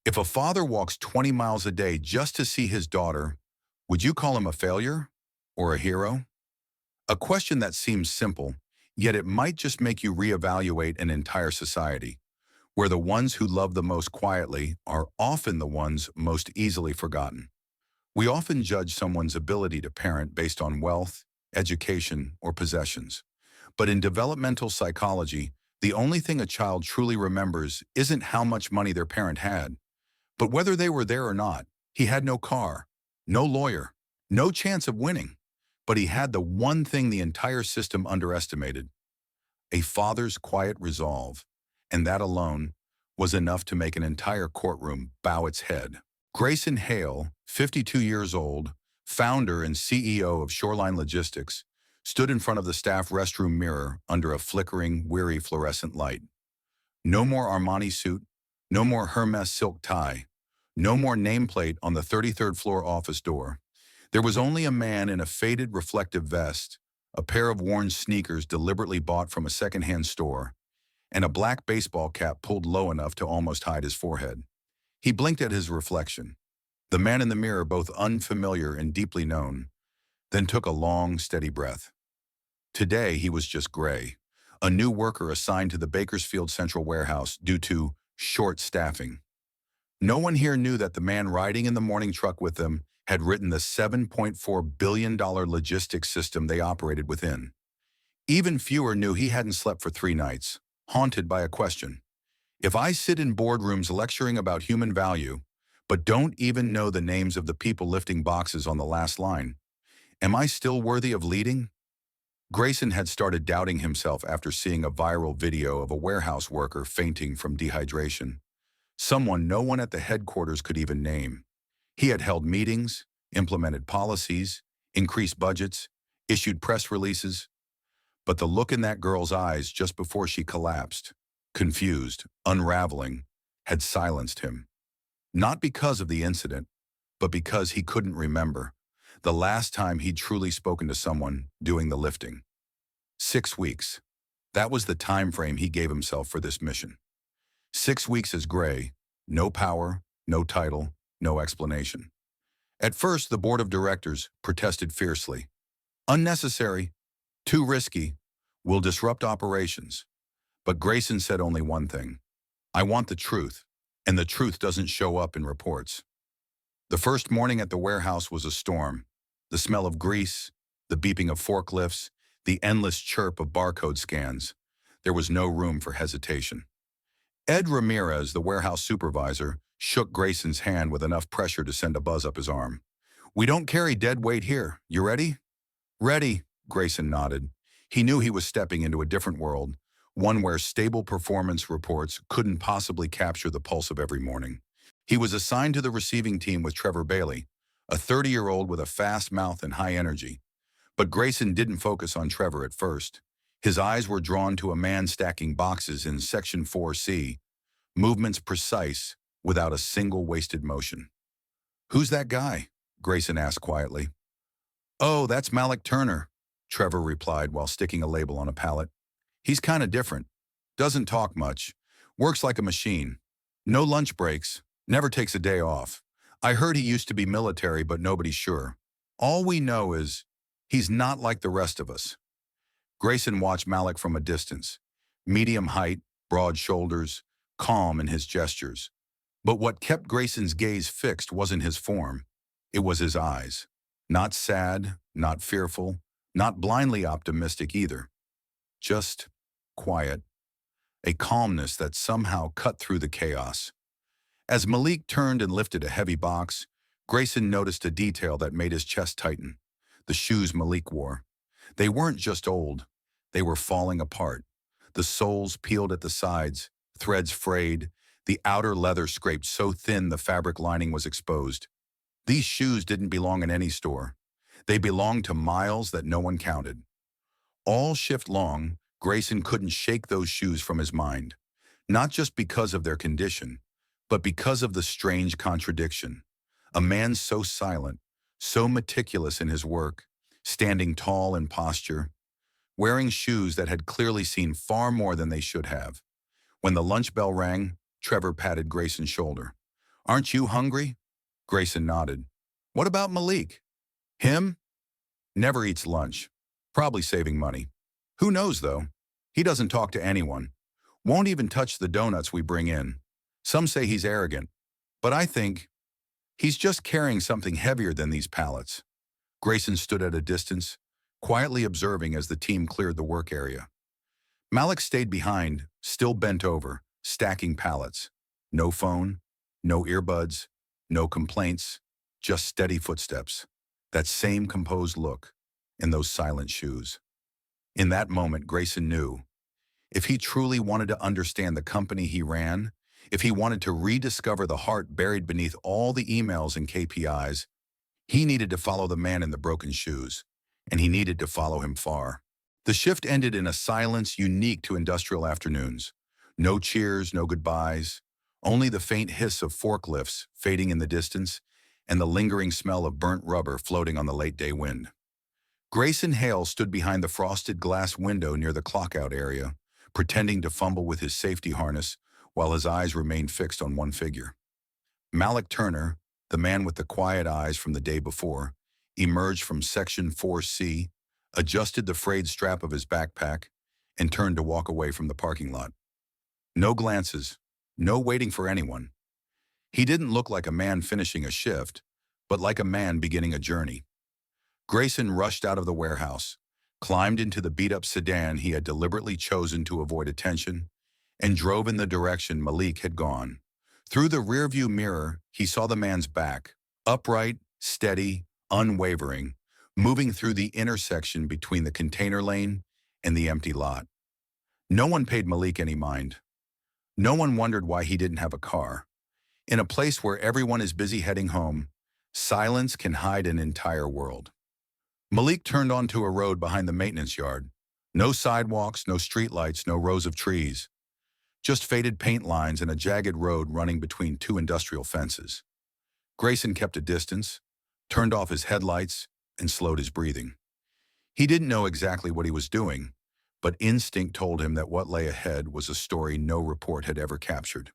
If a father walks 20 miles a day just to see his daughter, would you call him a failure or a hero? A question that seems simple, yet it might just make you reevaluate an entire society, where the ones who love the most quietly are often the ones most easily forgotten. We often judge someone's ability to parent based on wealth, education, or possessions. But in developmental psychology, the only thing a child truly remembers isn't how much money their parent had, but whether they were there or not. He had no car, no lawyer, no chance of winning. But he had the one thing the entire system underestimated: a father's quiet resolve. And that alone was enough to make an entire courtroom bow its head. Grayson Hale, 52 years old, founder and CEO of Shoreline Logistics, stood in front of the staff restroom mirror under a flickering, weary fluorescent light. No more Armani suit, no more Hermes silk tie, no more nameplate on the 33rd floor office door. There was only a man in a faded reflective vest, a pair of worn sneakers deliberately bought from a secondhand store, and a black baseball cap pulled low enough to almost hide his forehead. He blinked at his reflection, the man in the mirror both unfamiliar and deeply known, then took a long, steady breath. Today he was just Gray, a new worker assigned to the Bakersfield Central Warehouse due to short staffing. No one here knew that the man riding in the morning truck with them had written the $7.4 billion logistics system they operated within. Even fewer knew he hadn't slept for 3 nights, haunted by a question. If I sit in boardrooms lecturing about human value, but don't even know the names of the people lifting boxes on the last line, am I still worthy of leading? Grayson had started doubting himself after seeing a viral video of a warehouse worker fainting from dehydration. Someone no one at the headquarters could even name. He had held meetings, implemented policies, increased budgets, issued press releases. But the look in that girl's eyes just before she collapsed, confused, unraveling, had silenced him. Not because of the incident, but because he couldn't remember the last time he'd truly spoken to someone doing the lifting. 6 weeks. That was the time frame he gave himself for this mission. 6 weeks as Gray, no power, no title, no explanation. At first, the board of directors protested fiercely. Unnecessary, too risky, will disrupt operations. But Grayson said only one thing: I want the truth, and the truth doesn't show up in reports. The first morning at the warehouse was a storm. The smell of grease, the beeping of forklifts, the endless chirp of barcode scans. There was no room for hesitation. Ed Ramirez, the warehouse supervisor, shook Grayson's hand with enough pressure to send a buzz up his arm. We don't carry dead weight here. You ready? Ready, Grayson nodded. He knew he was stepping into a different world, one where stable performance reports couldn't possibly capture the pulse of every morning. He was assigned to the receiving team with Trevor Bailey, a 30-year-old with a fast mouth and high energy. But Grayson didn't focus on Trevor at first. His eyes were drawn to a man stacking boxes in Section 4C, movements precise, without a single wasted motion. Who's that guy? Grayson asked quietly. Oh, that's Malik Turner, Trevor replied while sticking a label on a pallet. He's kind of different. Doesn't talk much. Works like a machine. No lunch breaks. Never takes a day off. I heard he used to be military, but nobody's sure. All we know is he's not like the rest of us. Grayson watched Malik from a distance. Medium height, broad shoulders, calm in his gestures. But what kept Grayson's gaze fixed wasn't his form. It was his eyes. Not sad, not fearful, not blindly optimistic either. Just quiet. A calmness that somehow cut through the chaos. As Malik turned and lifted a heavy box, Grayson noticed a detail that made his chest tighten. The shoes Malik wore. They weren't just old. They were falling apart. The soles peeled at the sides, threads frayed, the outer leather scraped so thin the fabric lining was exposed. These shoes didn't belong in any store. They belonged to miles that no one counted. All shift long, Grayson couldn't shake those shoes from his mind, not just because of their condition, but because of the strange contradiction. A man so silent, so meticulous in his work, standing tall in posture, wearing shoes that had clearly seen far more than they should have. When the lunch bell rang, Trevor patted Grayson's shoulder. Aren't you hungry? Grayson nodded. What about Malik? Him? Never eats lunch. Probably saving money. Who knows, though? He doesn't talk to anyone. Won't even touch the donuts we bring in. Some say he's arrogant, but I think he's just carrying something heavier than these pallets. Grayson stood at a distance, quietly observing as the team cleared the work area. Malik stayed behind, still bent over, stacking pallets. No phone, no earbuds, no complaints, just steady footsteps. That same composed look, and those silent shoes. In that moment, Grayson knew, if he truly wanted to understand the company he ran, if he wanted to rediscover the heart buried beneath all the emails and KPIs, he needed to follow the man in the broken shoes, and he needed to follow him far. The shift ended in a silence unique to industrial afternoons. No cheers, no goodbyes, only the faint hiss of forklifts fading in the distance and the lingering smell of burnt rubber floating on the late-day wind. Grayson Hale stood behind the frosted glass window near the clockout area, pretending to fumble with his safety harness while his eyes remained fixed on one figure. Malik Turner, the man with the quiet eyes from the day before, emerged from Section 4C, adjusted the frayed strap of his backpack, and turned to walk away from the parking lot. No glances, no waiting for anyone. He didn't look like a man finishing a shift, but like a man beginning a journey. Grayson rushed out of the warehouse, climbed into the beat-up sedan he had deliberately chosen to avoid attention, and drove in the direction Malik had gone. Through the rearview mirror, he saw the man's back, upright, steady, unwavering, moving through the intersection between the container lane and the empty lot. No one paid Malik any mind. No one wondered why he didn't have a car. In a place where everyone is busy heading home, silence can hide an entire world. Malik turned onto a road behind the maintenance yard. No sidewalks, no streetlights, no rows of trees. Just faded paint lines and a jagged road running between two industrial fences. Grayson kept a distance, turned off his headlights, and slowed his breathing. He didn't know exactly what he was doing, but instinct told him that what lay ahead was a story no report had ever captured.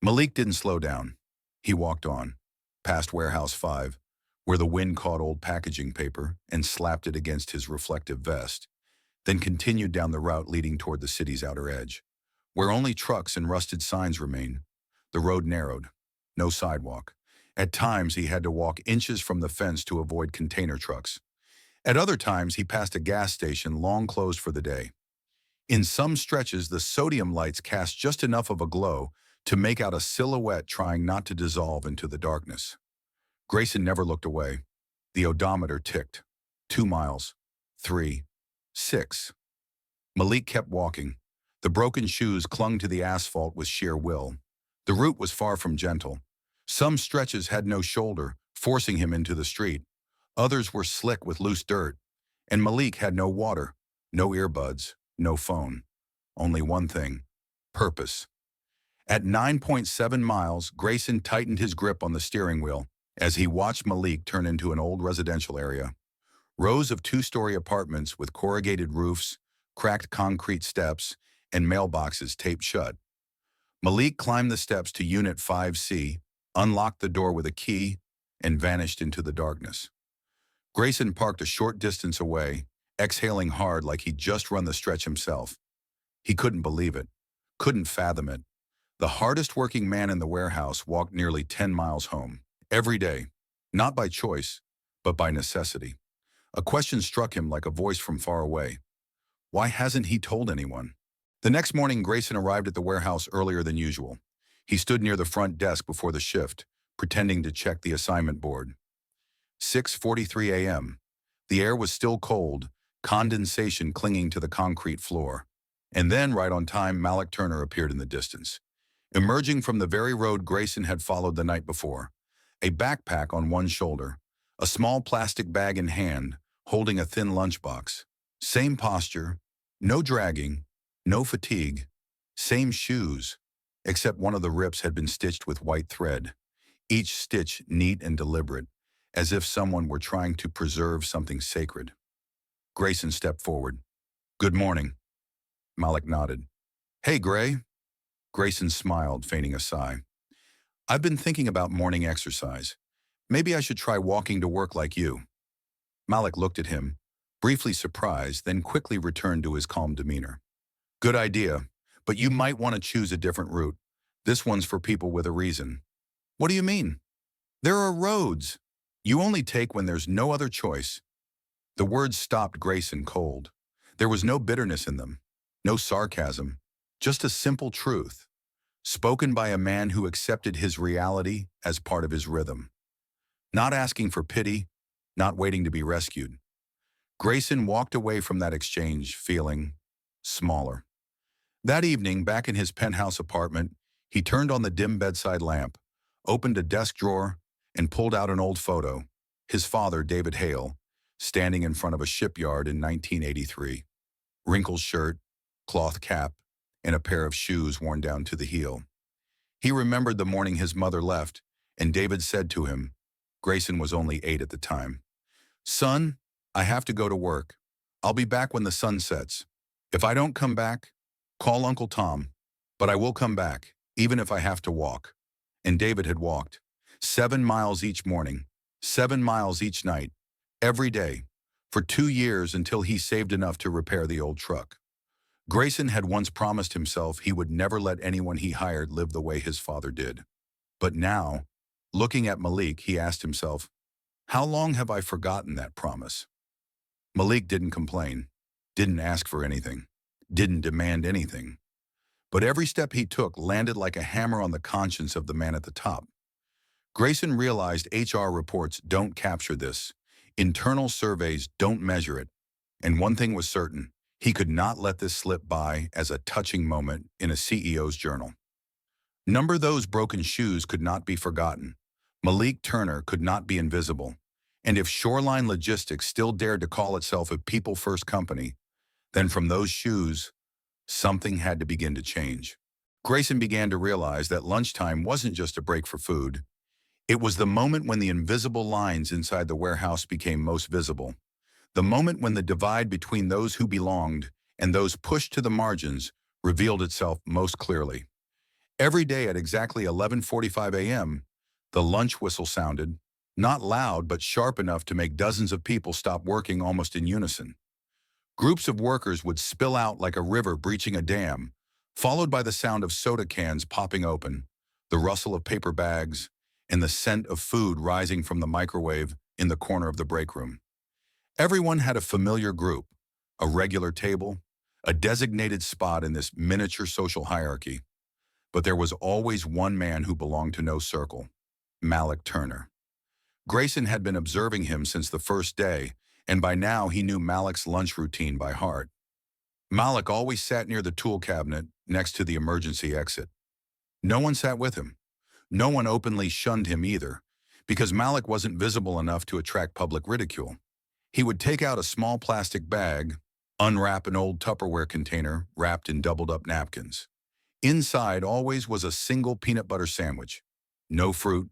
Malik didn't slow down. He walked on, past Warehouse 5, where the wind caught old packaging paper and slapped it against his reflective vest, then continued down the route leading toward the city's outer edge. Where only trucks and rusted signs remain, the road narrowed, no sidewalk. At times, he had to walk inches from the fence to avoid container trucks. At other times, he passed a gas station long closed for the day. In some stretches, the sodium lights cast just enough of a glow to make out a silhouette trying not to dissolve into the darkness. Grayson never looked away. The odometer ticked. 2 miles. 3. 6. Malik kept walking. The broken shoes clung to the asphalt with sheer will. The route was far from gentle. Some stretches had no shoulder, forcing him into the street. Others were slick with loose dirt. And Malik had no water, no earbuds, no phone. Only one thing: purpose. At 9.7 miles, Grayson tightened his grip on the steering wheel as he watched Malik turn into an old residential area. Rows of 2-story apartments with corrugated roofs, cracked concrete steps, and mailboxes taped shut. Malik climbed the steps to Unit 5C, unlocked the door with a key, and vanished into the darkness. Grayson parked a short distance away, exhaling hard like he'd just run the stretch himself. He couldn't believe it, couldn't fathom it. The hardest working man in the warehouse walked nearly 10 miles home, every day, not by choice, but by necessity. A question struck him like a voice from far away. Why hasn't he told anyone? The next morning, Grayson arrived at the warehouse earlier than usual. He stood near the front desk before the shift, pretending to check the assignment board. 6:43 a.m. The air was still cold, condensation clinging to the concrete floor. And then, right on time, Malik Turner appeared in the distance, emerging from the very road Grayson had followed the night before. A backpack on one shoulder, a small plastic bag in hand, holding a thin lunchbox. Same posture, no dragging, no fatigue. Same shoes, except one of the rips had been stitched with white thread, each stitch neat and deliberate, as if someone were trying to preserve something sacred. Grayson stepped forward. "Good morning." Malik nodded. "Hey, Gray." Grayson smiled, feigning a sigh. I've been thinking about morning exercise. Maybe I should try walking to work like you. Malik looked at him, briefly surprised, then quickly returned to his calm demeanor. Good idea, but you might want to choose a different route. This one's for people with a reason. What do you mean? There are roads. You only take when there's no other choice. The words stopped Grayson cold. There was no bitterness in them, no sarcasm, just a simple truth, spoken by a man who accepted his reality as part of his rhythm. Not asking for pity, not waiting to be rescued. Grayson walked away from that exchange feeling smaller. That evening, back in his penthouse apartment, he turned on the dim bedside lamp, opened a desk drawer, and pulled out an old photo, his father, David Hale, standing in front of a shipyard in 1983. Wrinkled shirt, cloth cap, and a pair of shoes worn down to the heel. He remembered the morning his mother left, and David said to him, Grayson was only 8 at the time, "Son, I have to go to work. I'll be back when the sun sets. If I don't come back, call Uncle Tom, but I will come back, even if I have to walk." And David had walked 7 miles each morning, 7 miles each night, every day, for 2 years until he saved enough to repair the old truck. Grayson had once promised himself he would never let anyone he hired live the way his father did. But now, looking at Malik, he asked himself, how long have I forgotten that promise? Malik didn't complain, didn't ask for anything, didn't demand anything. But every step he took landed like a hammer on the conscience of the man at the top. Grayson realized HR reports don't capture this. Internal surveys don't measure it. And one thing was certain, he could not let this slip by as a touching moment in a CEO's journal. Number those broken shoes could not be forgotten. Malik Turner could not be invisible. And if Shoreline Logistics still dared to call itself a people-first company, then from those shoes, something had to begin to change. Grayson began to realize that lunchtime wasn't just a break for food. It was the moment when the invisible lines inside the warehouse became most visible. The moment when the divide between those who belonged and those pushed to the margins revealed itself most clearly. Every day at exactly 11:45 a.m., the lunch whistle sounded, not loud but sharp enough to make dozens of people stop working almost in unison. Groups of workers would spill out like a river breaching a dam, followed by the sound of soda cans popping open, the rustle of paper bags, and the scent of food rising from the microwave in the corner of the break room. Everyone had a familiar group, a regular table, a designated spot in this miniature social hierarchy. But there was always one man who belonged to no circle, Malik Turner. Grayson had been observing him since the first day, and by now he knew Malik's lunch routine by heart. Malik always sat near the tool cabinet next to the emergency exit. No one sat with him. No one openly shunned him either, because Malik wasn't visible enough to attract public ridicule. He would take out a small plastic bag, unwrap an old Tupperware container wrapped in doubled-up napkins. Inside always was a single peanut butter sandwich. No fruit,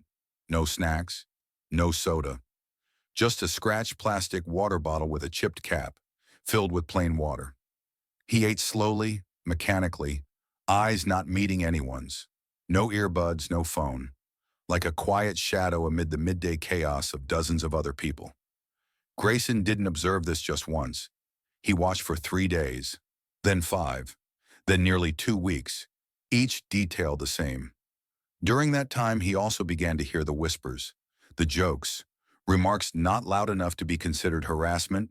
no snacks, no soda. Just a scratched plastic water bottle with a chipped cap, filled with plain water. He ate slowly, mechanically, eyes not meeting anyone's. No earbuds, no phone. Like a quiet shadow amid the midday chaos of dozens of other people. Grayson didn't observe this just once. He watched for 3 days, then 5, then nearly 2 weeks, each detail the same. During that time, he also began to hear the whispers, the jokes, remarks not loud enough to be considered harassment,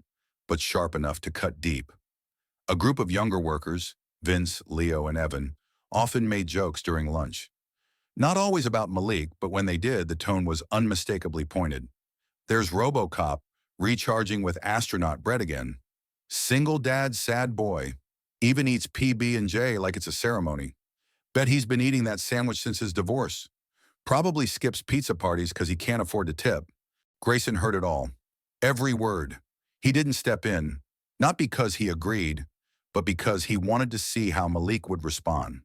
but sharp enough to cut deep. A group of younger workers, Vince, Leo, and Evan, often made jokes during lunch. Not always about Malik, but when they did, the tone was unmistakably pointed. There's RoboCop recharging with astronaut bread again. Single dad, sad boy. Even eats PB&J like it's a ceremony. Bet he's been eating that sandwich since his divorce. Probably skips pizza parties because he can't afford to tip. Grayson heard it all. Every word. He didn't step in, not because he agreed, but because he wanted to see how Malik would respond.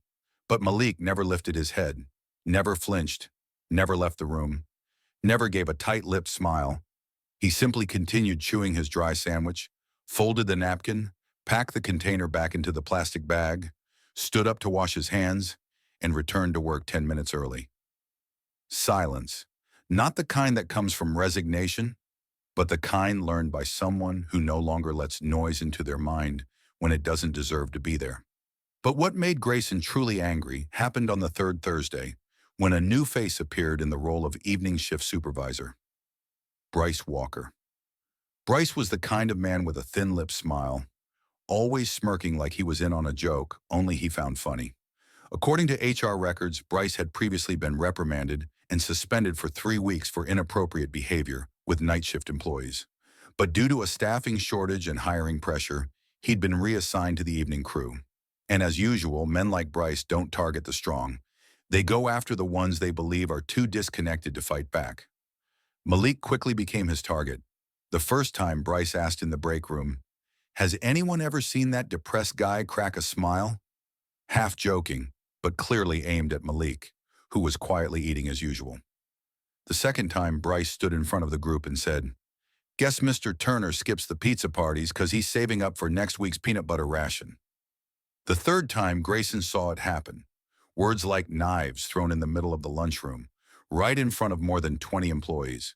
But Malik never lifted his head, never flinched, never left the room, never gave a tight-lipped smile. He simply continued chewing his dry sandwich, folded the napkin, packed the container back into the plastic bag, stood up to wash his hands, and returned to work 10 minutes early. Silence. Not the kind that comes from resignation, but the kind learned by someone who no longer lets noise into their mind when it doesn't deserve to be there. But what made Grayson truly angry happened on the third Thursday, when a new face appeared in the role of evening shift supervisor, Bryce Walker. Bryce was the kind of man with a thin-lipped smile, always smirking like he was in on a joke, only he found funny. According to HR records, Bryce had previously been reprimanded and suspended for 3 weeks for inappropriate behavior with night shift employees. But due to a staffing shortage and hiring pressure, he'd been reassigned to the evening crew. And as usual, men like Bryce don't target the strong. They go after the ones they believe are too disconnected to fight back. Malik quickly became his target. The first time Bryce asked in the break room, "Has anyone ever seen that depressed guy crack a smile?" Half joking, but clearly aimed at Malik, who was quietly eating as usual. The second time, Bryce stood in front of the group and said, "Guess Mr. Turner skips the pizza parties because he's saving up for next week's peanut butter ration." The third time, Grayson saw it happen. Words like knives thrown in the middle of the lunchroom, right in front of more than 20 employees.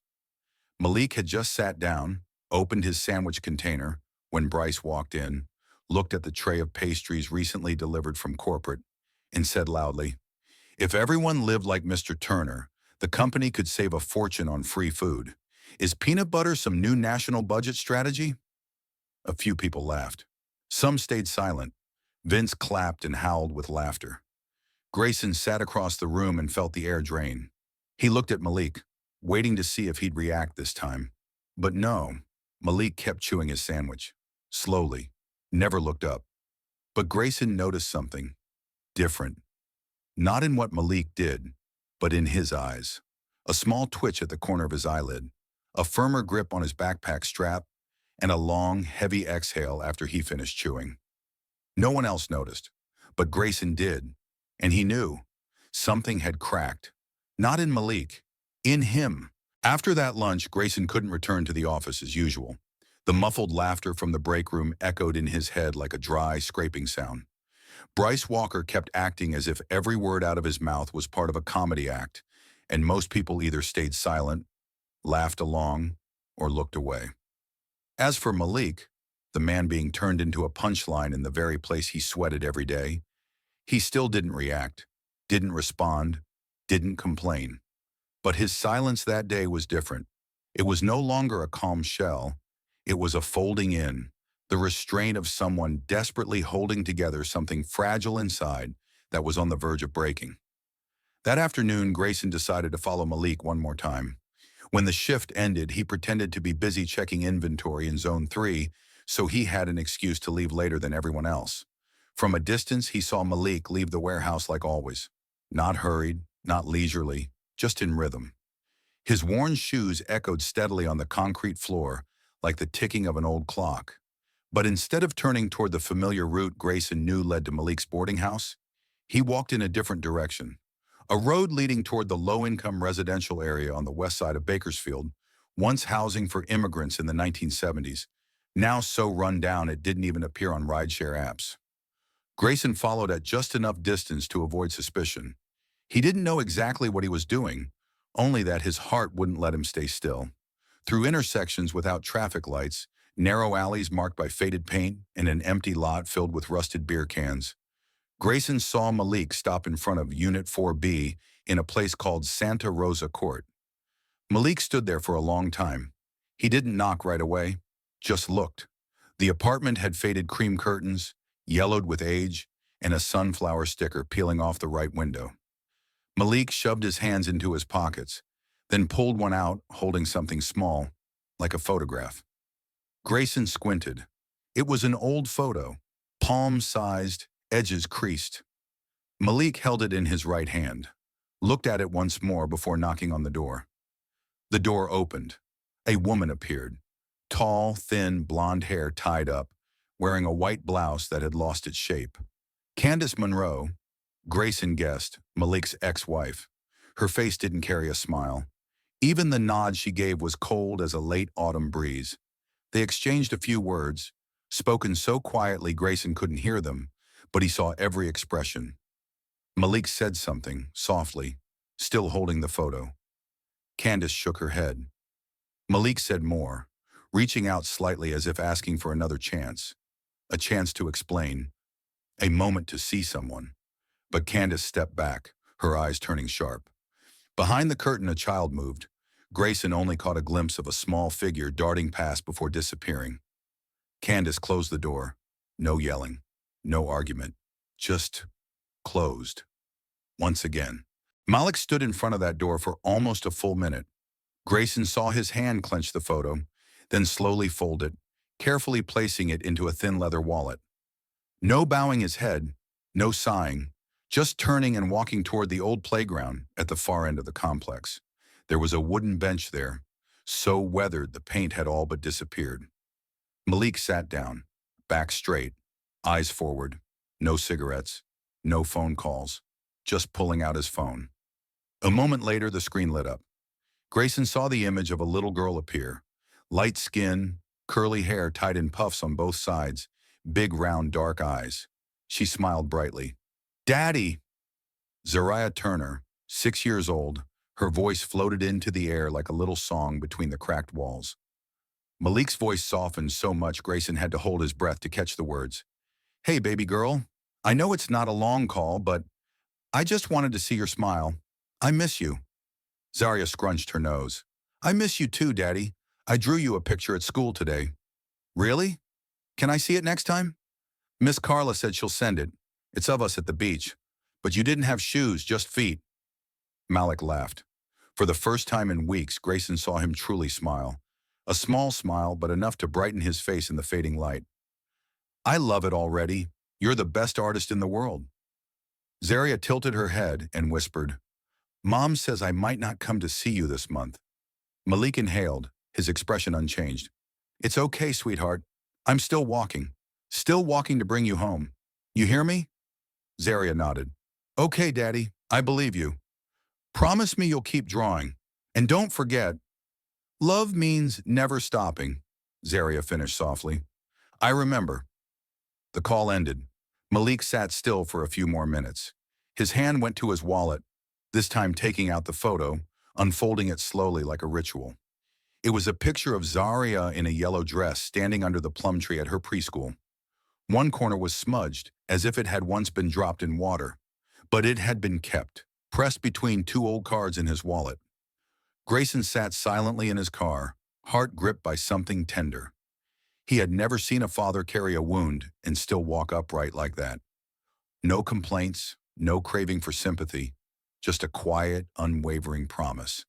Malik had just sat down, opened his sandwich container, when Bryce walked in, looked at the tray of pastries recently delivered from corporate, and said loudly, "If everyone lived like Mr. Turner, the company could save a fortune on free food. Is peanut butter some new national budget strategy?" A few people laughed. Some stayed silent. Vince clapped and howled with laughter. Grayson sat across the room and felt the air drain. He looked at Malik, waiting to see if he'd react this time. But no, Malik kept chewing his sandwich. Slowly, never looked up. But Grayson noticed something different. Not in what Malik did, but in his eyes. A small twitch at the corner of his eyelid, a firmer grip on his backpack strap, and a long, heavy exhale after he finished chewing. No one else noticed, but Grayson did, and he knew something had cracked. Not in Malik, in him. After that lunch, Grayson couldn't return to the office as usual. The muffled laughter from the break room echoed in his head like a dry, scraping sound. Bryce Walker kept acting as if every word out of his mouth was part of a comedy act, and most people either stayed silent, laughed along, or looked away. As for Malik, the man being turned into a punchline in the very place he sweated every day, he still didn't react, didn't respond, didn't complain. But his silence that day was different. It was no longer a calm shell. It was a folding in, the restraint of someone desperately holding together something fragile inside that was on the verge of breaking. That afternoon, Grayson decided to follow Malik one more time. When the shift ended, he pretended to be busy checking inventory in Zone 3, so he had an excuse to leave later than everyone else. From a distance, he saw Malik leave the warehouse like always. Not hurried, not leisurely, just in rhythm. His worn shoes echoed steadily on the concrete floor, like the ticking of an old clock. But instead of turning toward the familiar route Grayson knew led to Malik's boarding house, he walked in a different direction. A road leading toward the low-income residential area on the west side of Bakersfield, once housing for immigrants in the 1970s, now so run down it didn't even appear on rideshare apps. Grayson followed at just enough distance to avoid suspicion. He didn't know exactly what he was doing, only that his heart wouldn't let him stay still. Through intersections without traffic lights, narrow alleys marked by faded paint, and an empty lot filled with rusted beer cans, Grayson saw Malik stop in front of Unit 4B in a place called Santa Rosa Court. Malik stood there for a long time. He didn't knock right away, just looked. The apartment had faded cream curtains, yellowed with age, and a sunflower sticker peeling off the right window. Malik shoved his hands into his pockets, then pulled one out holding something small, like a photograph. Grayson squinted. It was an old photo, palm-sized, edges creased. Malik held it in his right hand, looked at it once more before knocking on the door. The door opened. A woman appeared, tall, thin, blonde hair tied up, wearing a white blouse that had lost its shape. Candace Monroe, Grayson guessed, Malik's ex-wife. Her face didn't carry a smile. Even the nod she gave was cold as a late autumn breeze. They exchanged a few words, spoken so quietly Grayson couldn't hear them, but he saw every expression. Malik said something, softly, still holding the photo. Candace shook her head. Malik said more, reaching out slightly as if asking for another chance. A chance to explain. A moment to see someone. But Candace stepped back, her eyes turning sharp. Behind the curtain, a child moved. Grayson only caught a glimpse of a small figure darting past before disappearing. Candace closed the door. No yelling. No argument. Just closed. Once again. Malik stood in front of that door for almost a full minute. Grayson saw his hand clench the photo, then slowly fold it, carefully placing it into a thin leather wallet. No bowing his head, no sighing, just turning and walking toward the old playground at the far end of the complex. There was a wooden bench there, so weathered the paint had all but disappeared. Malik sat down, back straight, eyes forward, no cigarettes, no phone calls, just pulling out his phone. A moment later, the screen lit up. Grayson saw the image of a little girl appear. Light skin, curly hair tied in puffs on both sides, big round dark eyes. She smiled brightly. "Daddy!" Zariah Turner, 6 years old, her voice floated into the air like a little song between the cracked walls. Malik's voice softened so much Grayson had to hold his breath to catch the words. "Hey, baby girl. I know it's not a long call, but I just wanted to see your smile. I miss you." Zaria scrunched her nose. "I miss you too, Daddy. I drew you a picture at school today." "Really? Can I see it next time?" "Miss Carla said she'll send it. It's of us at the beach. But you didn't have shoes, just feet." Malik laughed. For the first time in weeks, Grayson saw him truly smile. A small smile, but enough to brighten his face in the fading light. "I love it already. You're the best artist in the world." Zaria tilted her head and whispered, "Mom says I might not come to see you this month." Malik inhaled, his expression unchanged. "It's okay, sweetheart. I'm still walking. Still walking to bring you home. You hear me?" Zaria nodded. "Okay, Daddy, I believe you. Promise me you'll keep drawing. And don't forget, love means never stopping," Zaria finished softly. "I remember." The call ended. Malik sat still for a few more minutes. His hand went to his wallet, this time taking out the photo, unfolding it slowly like a ritual. It was a picture of Zaria in a yellow dress standing under the plum tree at her preschool. One corner was smudged, as if it had once been dropped in water, but it had been kept, pressed between two old cards in his wallet. Grayson sat silently in his car, heart gripped by something tender. He had never seen a father carry a wound and still walk upright like that. No complaints, no craving for sympathy, just a quiet, unwavering promise.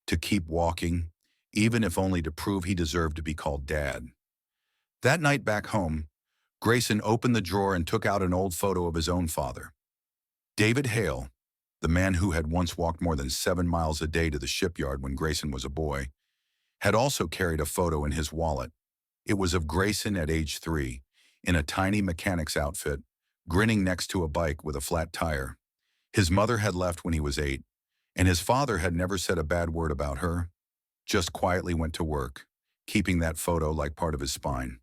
To keep walking, even if only to prove he deserved to be called Dad. That night back home, Grayson opened the drawer and took out an old photo of his own father. David Hale, the man who had once walked more than 7 miles a day to the shipyard when Grayson was a boy, had also carried a photo in his wallet. It was of Grayson at age 3, in a tiny mechanic's outfit, grinning next to a bike with a flat tire. His mother had left when he was 8, and his father had never said a bad word about her, just quietly went to work, keeping that photo like part of his spine.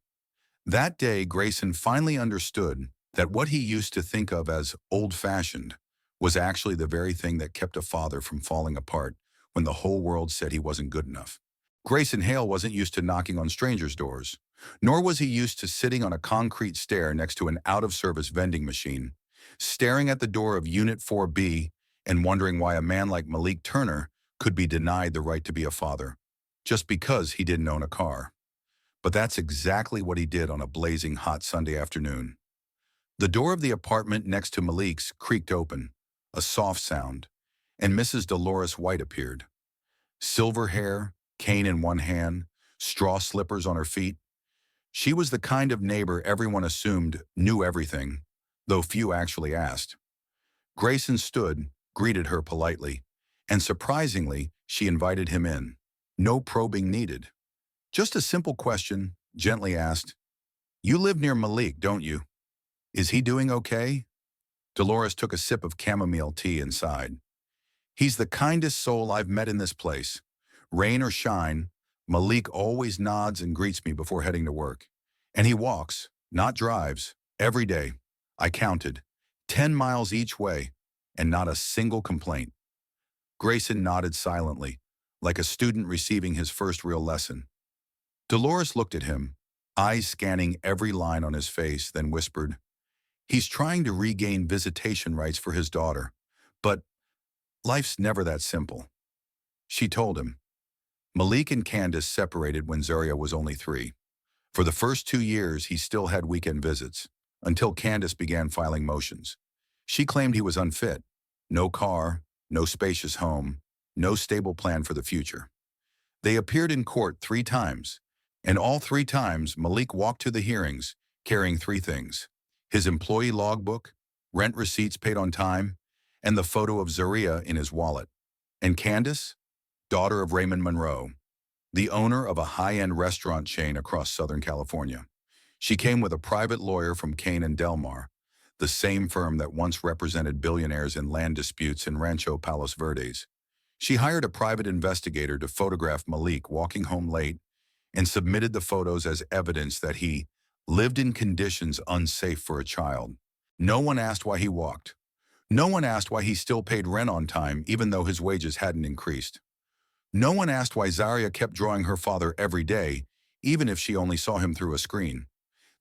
That day, Grayson finally understood that what he used to think of as old-fashioned was actually the very thing that kept a father from falling apart when the whole world said he wasn't good enough. Grayson Hale wasn't used to knocking on strangers' doors, nor was he used to sitting on a concrete stair next to an out-of-service vending machine, staring at the door of Unit 4B and wondering why a man like Malik Turner could be denied the right to be a father, just because he didn't own a car. But that's exactly what he did on a blazing hot Sunday afternoon. The door of the apartment next to Malik's creaked open, a soft sound, and Mrs. Dolores White appeared. Silver hair, cane in one hand, straw slippers on her feet. She was the kind of neighbor everyone assumed knew everything, though few actually asked. Grayson stood, greeted her politely, and surprisingly, she invited him in. No probing needed. Just a simple question, gently asked, "You live near Malik, don't you? Is he doing okay?" Dolores took a sip of chamomile tea and sighed. "He's the kindest soul I've met in this place. Rain or shine, Malik always nods and greets me before heading to work. And he walks, not drives, every day. I counted, 10 miles each way, and not a single complaint." Grayson nodded silently, like a student receiving his first real lesson. Dolores looked at him, eyes scanning every line on his face, then whispered, "He's trying to regain visitation rights for his daughter. But life's never that simple." She told him. Malik and Candace separated when Zaria was only 3. For the first 2 years, he still had weekend visits, until Candace began filing motions. She claimed he was unfit. No car, no spacious home, no stable plan for the future. They appeared in court 3 times, and all 3 times Malik walked to the hearings carrying 3 things: his employee logbook, rent receipts paid on time, and the photo of Zaria in his wallet. And Candace, daughter of Raymond Monroe, the owner of a high-end restaurant chain across Southern California. She came with a private lawyer from Kane and Delmar, the same firm that once represented billionaires in land disputes in Rancho Palos Verdes. She hired a private investigator to photograph Malik walking home late and submitted the photos as evidence that he lived in conditions unsafe for a child. No one asked why he walked. No one asked why he still paid rent on time even though his wages hadn't increased. No one asked why Zaria kept drawing her father every day, even if she only saw him through a screen.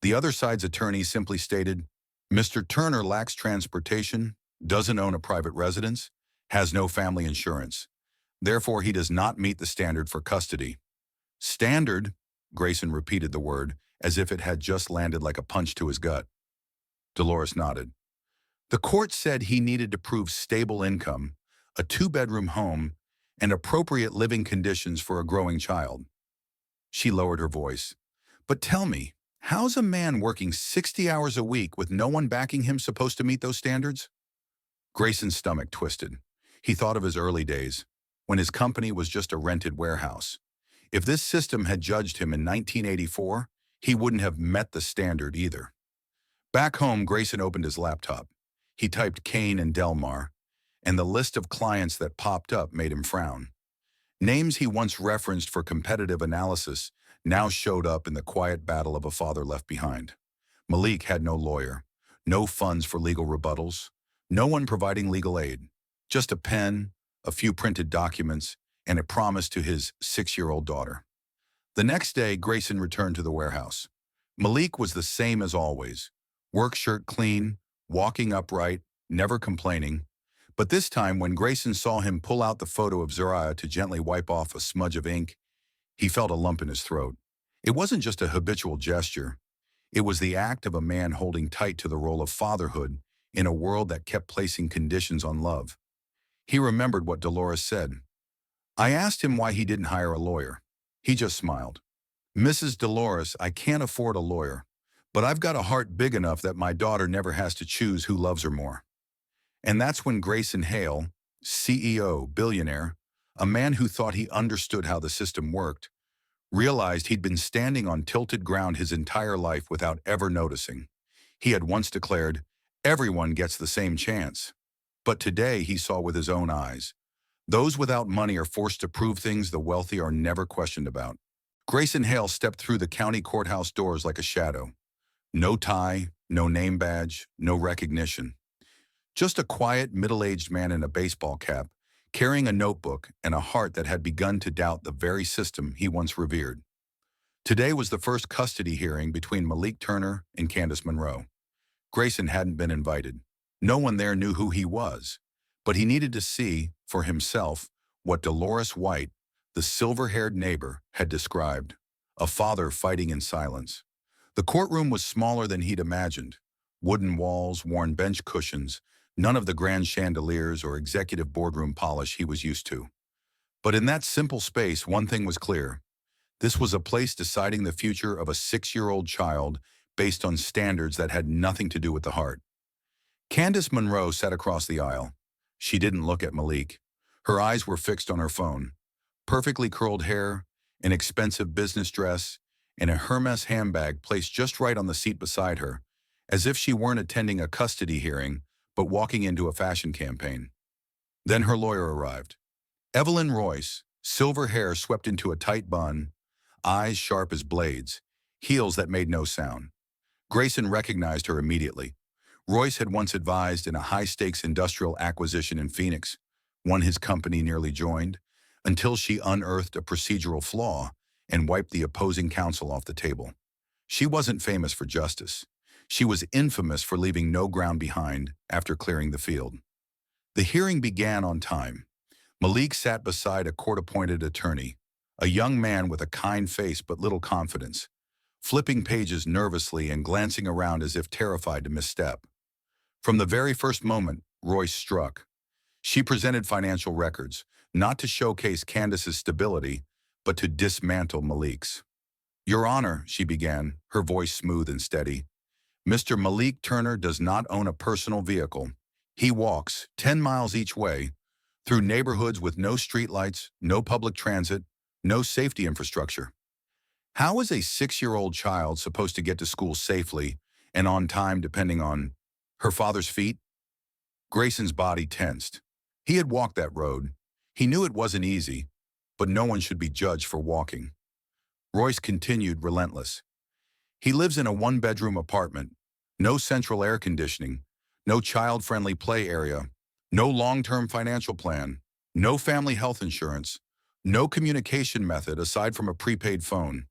The other side's attorney simply stated, "Mr. Turner lacks transportation, doesn't own a private residence, has no family insurance. Therefore, he does not meet the standard for custody." Standard, Grayson repeated the word, as if it had just landed like a punch to his gut. Dolores nodded. The court said he needed to prove stable income, a 2-bedroom home, and appropriate living conditions for a growing child. She lowered her voice. "But tell me, how's a man working 60 hours a week with no one backing him supposed to meet those standards?" Grayson's stomach twisted. He thought of his early days, when his company was just a rented warehouse. If this system had judged him in 1984, he wouldn't have met the standard either. Back home, Grayson opened his laptop. He typed Kane and Delmar, and the list of clients that popped up made him frown. Names he once referenced for competitive analysis now showed up in the quiet battle of a father left behind. Malik had no lawyer, no funds for legal rebuttals, no one providing legal aid, just a pen, a few printed documents, and a promise to his 6-year-old daughter. The next day, Grayson returned to the warehouse. Malik was the same as always, work shirt clean, walking upright, never complaining. But this time, when Grayson saw him pull out the photo of Zaria to gently wipe off a smudge of ink, he felt a lump in his throat. It wasn't just a habitual gesture. It was the act of a man holding tight to the role of fatherhood in a world that kept placing conditions on love. He remembered what Dolores said. I asked him why he didn't hire a lawyer. He just smiled. "Mrs. Dolores, I can't afford a lawyer, but I've got a heart big enough that my daughter never has to choose who loves her more." And that's when Grayson Hale, CEO, billionaire, a man who thought he understood how the system worked, realized he'd been standing on tilted ground his entire life without ever noticing. He had once declared, "Everyone gets the same chance." But today he saw with his own eyes. Those without money are forced to prove things the wealthy are never questioned about. Grayson Hale stepped through the county courthouse doors like a shadow. No tie, no name badge, no recognition. Just a quiet, middle-aged man in a baseball cap, carrying a notebook and a heart that had begun to doubt the very system he once revered. Today was the first custody hearing between Malik Turner and Candace Monroe. Grayson hadn't been invited. No one there knew who he was, but he needed to see, for himself, what Dolores White, the silver-haired neighbor, had described: a father fighting in silence. The courtroom was smaller than he'd imagined. Wooden walls, worn bench cushions, none of the grand chandeliers or executive boardroom polish he was used to. But in that simple space, one thing was clear. This was a place deciding the future of a 6-year-old child based on standards that had nothing to do with the heart. Candace Monroe sat across the aisle. She didn't look at Malik. Her eyes were fixed on her phone. Perfectly curled hair, an expensive business dress, and a Hermes handbag placed just right on the seat beside her, as if she weren't attending a custody hearing, but walking into a fashion campaign. Then her lawyer arrived. Evelyn Royce, silver hair swept into a tight bun, eyes sharp as blades, heels that made no sound. Grayson recognized her immediately. Royce had once advised in a high-stakes industrial acquisition in Phoenix, one his company nearly joined, until she unearthed a procedural flaw and wiped the opposing counsel off the table. She wasn't famous for justice. She was infamous for leaving no ground behind after clearing the field. The hearing began on time. Malik sat beside a court-appointed attorney, a young man with a kind face but little confidence, flipping pages nervously and glancing around as if terrified to misstep. From the very first moment, Royce struck. She presented financial records, not to showcase Candace's stability, but to dismantle Malik's. "Your Honor," she began, her voice smooth and steady, "Mr. Malik Turner does not own a personal vehicle. He walks 10 miles each way, through neighborhoods with no streetlights, no public transit, no safety infrastructure. How is a 6-year-old child supposed to get to school safely and on time depending on her father's feet?" Grayson's body tensed. He had walked that road. He knew it wasn't easy, but no one should be judged for walking. Royce continued, relentless. "He lives in a 1-bedroom apartment, no central air conditioning, no child-friendly play area, no long-term financial plan, no family health insurance, no communication method aside from a prepaid phone.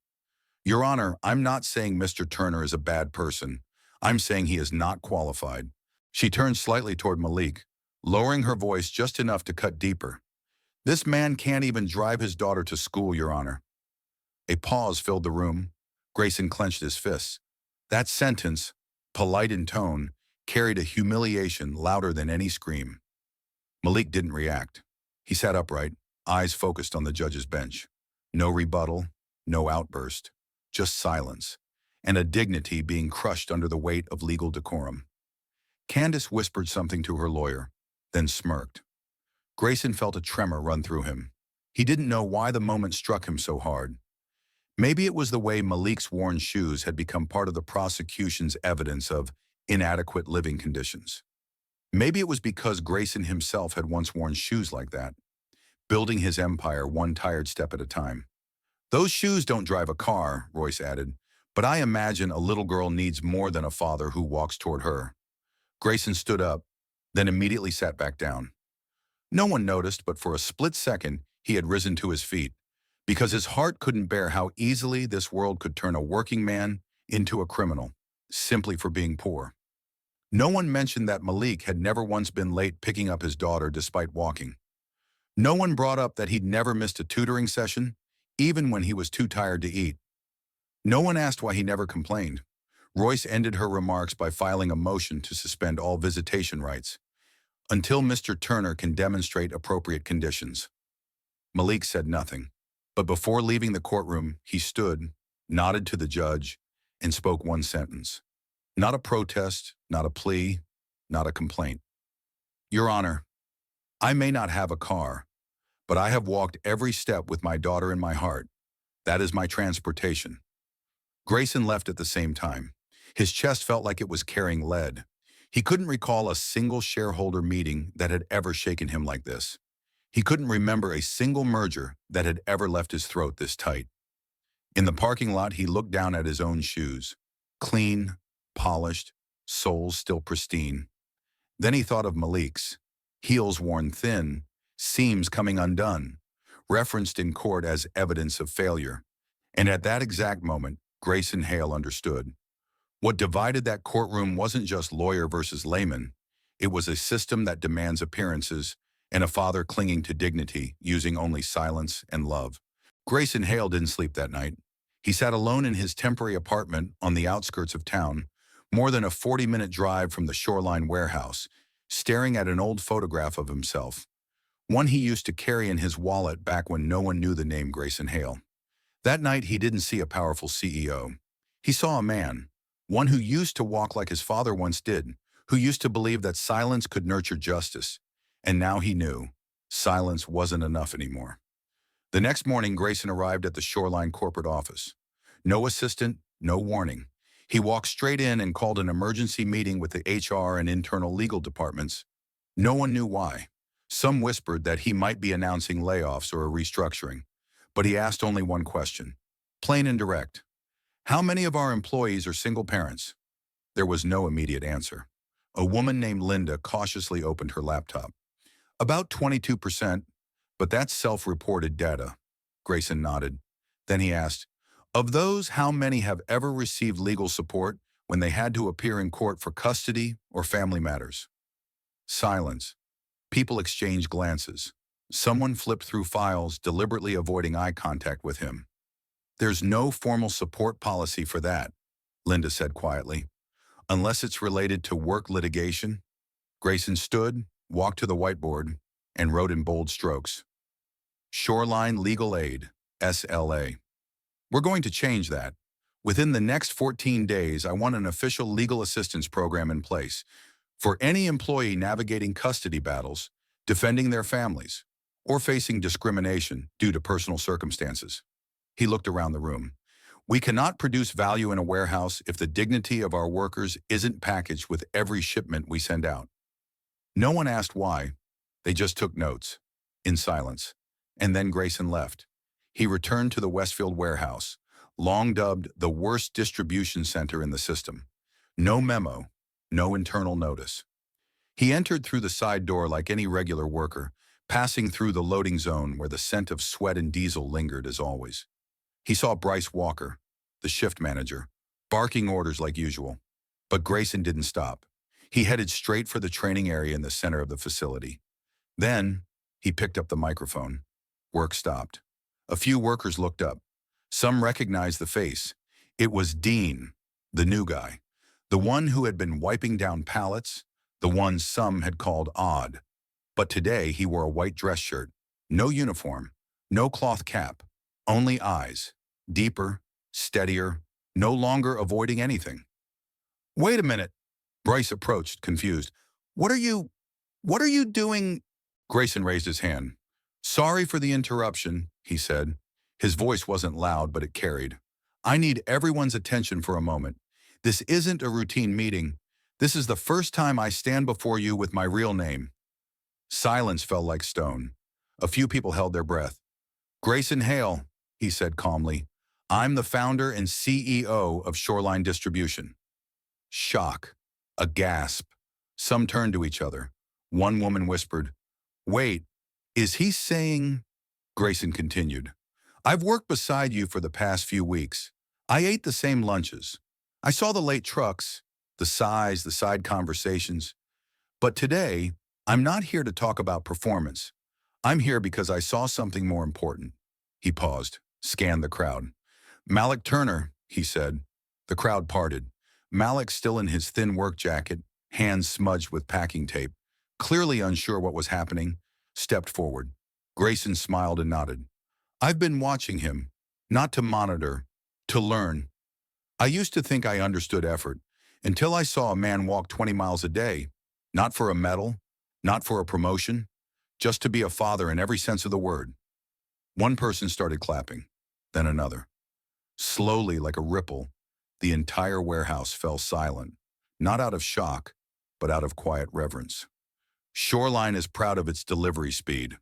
Your Honor, I'm not saying Mr. Turner is a bad person. I'm saying he is not qualified." She turned slightly toward Malik, lowering her voice just enough to cut deeper. "This man can't even drive his daughter to school, Your Honor." A pause filled the room. Grayson clenched his fists. That sentence, polite in tone, carried a humiliation louder than any scream. Malik didn't react. He sat upright, eyes focused on the judge's bench. No rebuttal, no outburst, just silence, and a dignity being crushed under the weight of legal decorum. Candace whispered something to her lawyer, then smirked. Grayson felt a tremor run through him. He didn't know why the moment struck him so hard. Maybe it was the way Malik's worn shoes had become part of the prosecution's evidence of inadequate living conditions. Maybe it was because Grayson himself had once worn shoes like that, building his empire one tired step at a time. "Those shoes don't drive a car," Royce added, "but I imagine a little girl needs more than a father who walks toward her." Grayson stood up, then immediately sat back down. No one noticed, but for a split second, he had risen to his feet, because his heart couldn't bear how easily this world could turn a working man into a criminal, simply for being poor. No one mentioned that Malik had never once been late picking up his daughter despite walking. No one brought up that he'd never missed a tutoring session, even when he was too tired to eat. No one asked why he never complained. Royce ended her remarks by filing a motion to suspend all visitation rights, until Mr. Turner can demonstrate appropriate conditions. Malik said nothing, but before leaving the courtroom, he stood, nodded to the judge, and spoke one sentence. Not a protest, not a plea, not a complaint. "Your Honor, I may not have a car, but I have walked every step with my daughter in my heart. That is my transportation." Grayson left at the same time. His chest felt like it was carrying lead. He couldn't recall a single shareholder meeting that had ever shaken him like this. He couldn't remember a single merger that had ever left his throat this tight. In the parking lot, he looked down at his own shoes. Clean, polished, soles still pristine. Then he thought of Malik's. Heels worn thin, seams coming undone, referenced in court as evidence of failure. And at that exact moment, Grayson Hale understood. What divided that courtroom wasn't just lawyer versus layman. It was a system that demands appearances and a father clinging to dignity, using only silence and love. Grayson Hale didn't sleep that night. He sat alone in his temporary apartment on the outskirts of town, more than a 40-minute drive from the Shoreline warehouse, staring at an old photograph of himself, one he used to carry in his wallet back when no one knew the name Grayson Hale. That night, he didn't see a powerful CEO. He saw a man, one who used to walk like his father once did, who used to believe that silence could nurture justice. And now he knew silence wasn't enough anymore. The next morning, Grayson arrived at the Shoreline corporate office. No assistant, no warning. He walked straight in and called an emergency meeting with the HR and internal legal departments. No one knew why. Some whispered that he might be announcing layoffs or a restructuring. But he asked only one question, plain and direct. "How many of our employees are single parents?" There was no immediate answer. A woman named Linda cautiously opened her laptop. About 22%, but that's self-reported data. Grayson nodded. Then he asked, of those, how many have ever received legal support when they had to appear in court for custody or family matters? Silence. People exchanged glances. Someone flipped through files, deliberately avoiding eye contact with him. There's no formal support policy for that, Linda said quietly. Unless it's related to work litigation. Grayson stood, walked to the whiteboard, and wrote in bold strokes. Shoreline Legal Aid, SLA. We're going to change that. Within the next 14 days, I want an official legal assistance program in place for any employee navigating custody battles, defending their families, or facing discrimination due to personal circumstances. He looked around the room. We cannot produce value in a warehouse if the dignity of our workers isn't packaged with every shipment we send out. No one asked why. They just took notes, in silence. And then Grayson left. He returned to the Westfield warehouse, long dubbed the worst distribution center in the system. No memo, no internal notice. He entered through the side door like any regular worker, passing through the loading zone where the scent of sweat and diesel lingered as always. He saw Bryce Walker, the shift manager, barking orders like usual. But Grayson didn't stop. He headed straight for the training area in the center of the facility. Then, he picked up the microphone. Work stopped. A few workers looked up. Some recognized the face. It was Dean, the new guy, the one who had been wiping down pallets, the one some had called odd. But today he wore a white dress shirt, no uniform, no cloth cap, only eyes, deeper, steadier, no longer avoiding anything. Wait a minute, Bryce approached, confused. What are you doing? Grayson raised his hand. Sorry for the interruption, he said. His voice wasn't loud, but it carried. I need everyone's attention for a moment. This isn't a routine meeting. This is the first time I stand before you with my real name. Silence fell like stone. A few people held their breath. Grayson Hale, he said calmly. I'm the founder and CEO of Shoreline Distribution. Shock. A gasp. Some turned to each other. One woman whispered, Wait, is he saying? Grayson continued. I've worked beside you for the past few weeks. I ate the same lunches. I saw the late trucks, the sighs, the side conversations. But today, I'm not here to talk about performance. I'm here because I saw something more important. He paused, scanned the crowd. Malik Turner, he said. The crowd parted. Malik, still in his thin work jacket, hands smudged with packing tape, clearly unsure what was happening, stepped forward. Grayson smiled and nodded. I've been watching him, not to monitor, to learn. I used to think I understood effort, until I saw a man walk 20 miles a day, not for a medal, not for a promotion, just to be a father in every sense of the word. One person started clapping, then another. Slowly, like a ripple, the entire warehouse fell silent, not out of shock, but out of quiet reverence. Shoreline is proud of its delivery speed,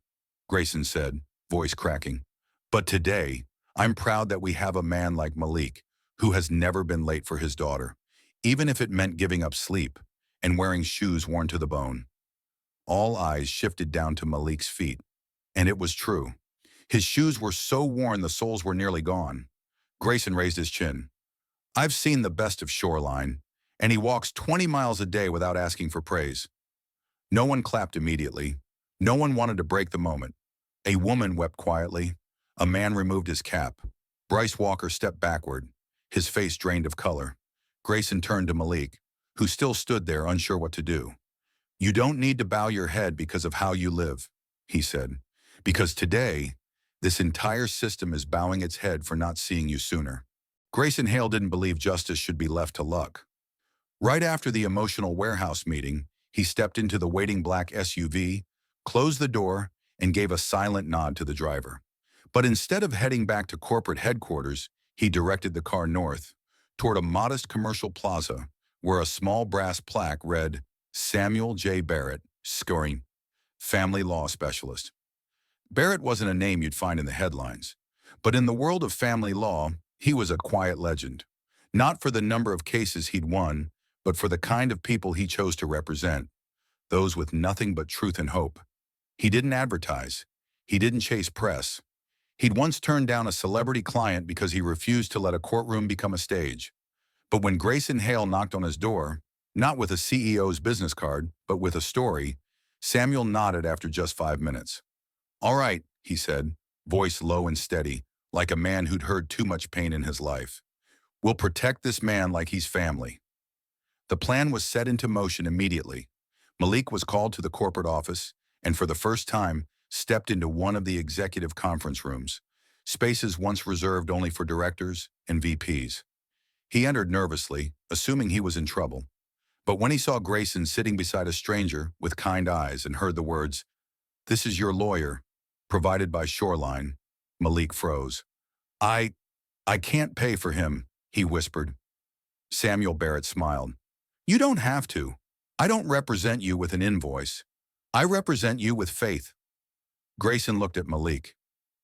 Grayson said, voice cracking. But today, I'm proud that we have a man like Malik, who has never been late for his daughter, even if it meant giving up sleep and wearing shoes worn to the bone. All eyes shifted down to Malik's feet, and it was true. His shoes were so worn the soles were nearly gone. Grayson raised his chin. I've seen the best of Shoreline, and he walks 20 miles a day without asking for praise. No one clapped immediately. No one wanted to break the moment. A woman wept quietly. A man removed his cap. Bryce Walker stepped backward, his face drained of color. Grayson turned to Malik, who still stood there unsure what to do. You don't need to bow your head because of how you live, he said, because today, this entire system is bowing its head for not seeing you sooner. Grayson Hale didn't believe justice should be left to luck. Right after the emotional warehouse meeting, he stepped into the waiting black SUV, closed the door, and gave a silent nod to the driver. But instead of heading back to corporate headquarters, he directed the car north, toward a modest commercial plaza where a small brass plaque read, Samuel J. Barrett, scoring, family law specialist. Barrett wasn't a name you'd find in the headlines, but in the world of family law, he was a quiet legend. Not for the number of cases he'd won, but for the kind of people he chose to represent, those with nothing but truth and hope. He didn't advertise. He didn't chase press. He'd once turned down a celebrity client because he refused to let a courtroom become a stage. But when Grayson Hale knocked on his door, not with a CEO's business card, but with a story, Samuel nodded after just 5 minutes. "All right," he said, voice low and steady, like a man who'd heard too much pain in his life. "We'll protect this man like he's family." The plan was set into motion immediately. Malik was called to the corporate office and for the first time stepped into one of the executive conference rooms, spaces once reserved only for directors and VPs. He entered nervously, assuming he was in trouble. But when he saw Grayson sitting beside a stranger with kind eyes and heard the words, "This is your lawyer," provided by Shoreline, Malik froze. I, I can't pay for him," he whispered. Samuel Barrett smiled. "You don't have to. I don't represent you with an invoice. I represent you with faith." Grayson looked at Malik.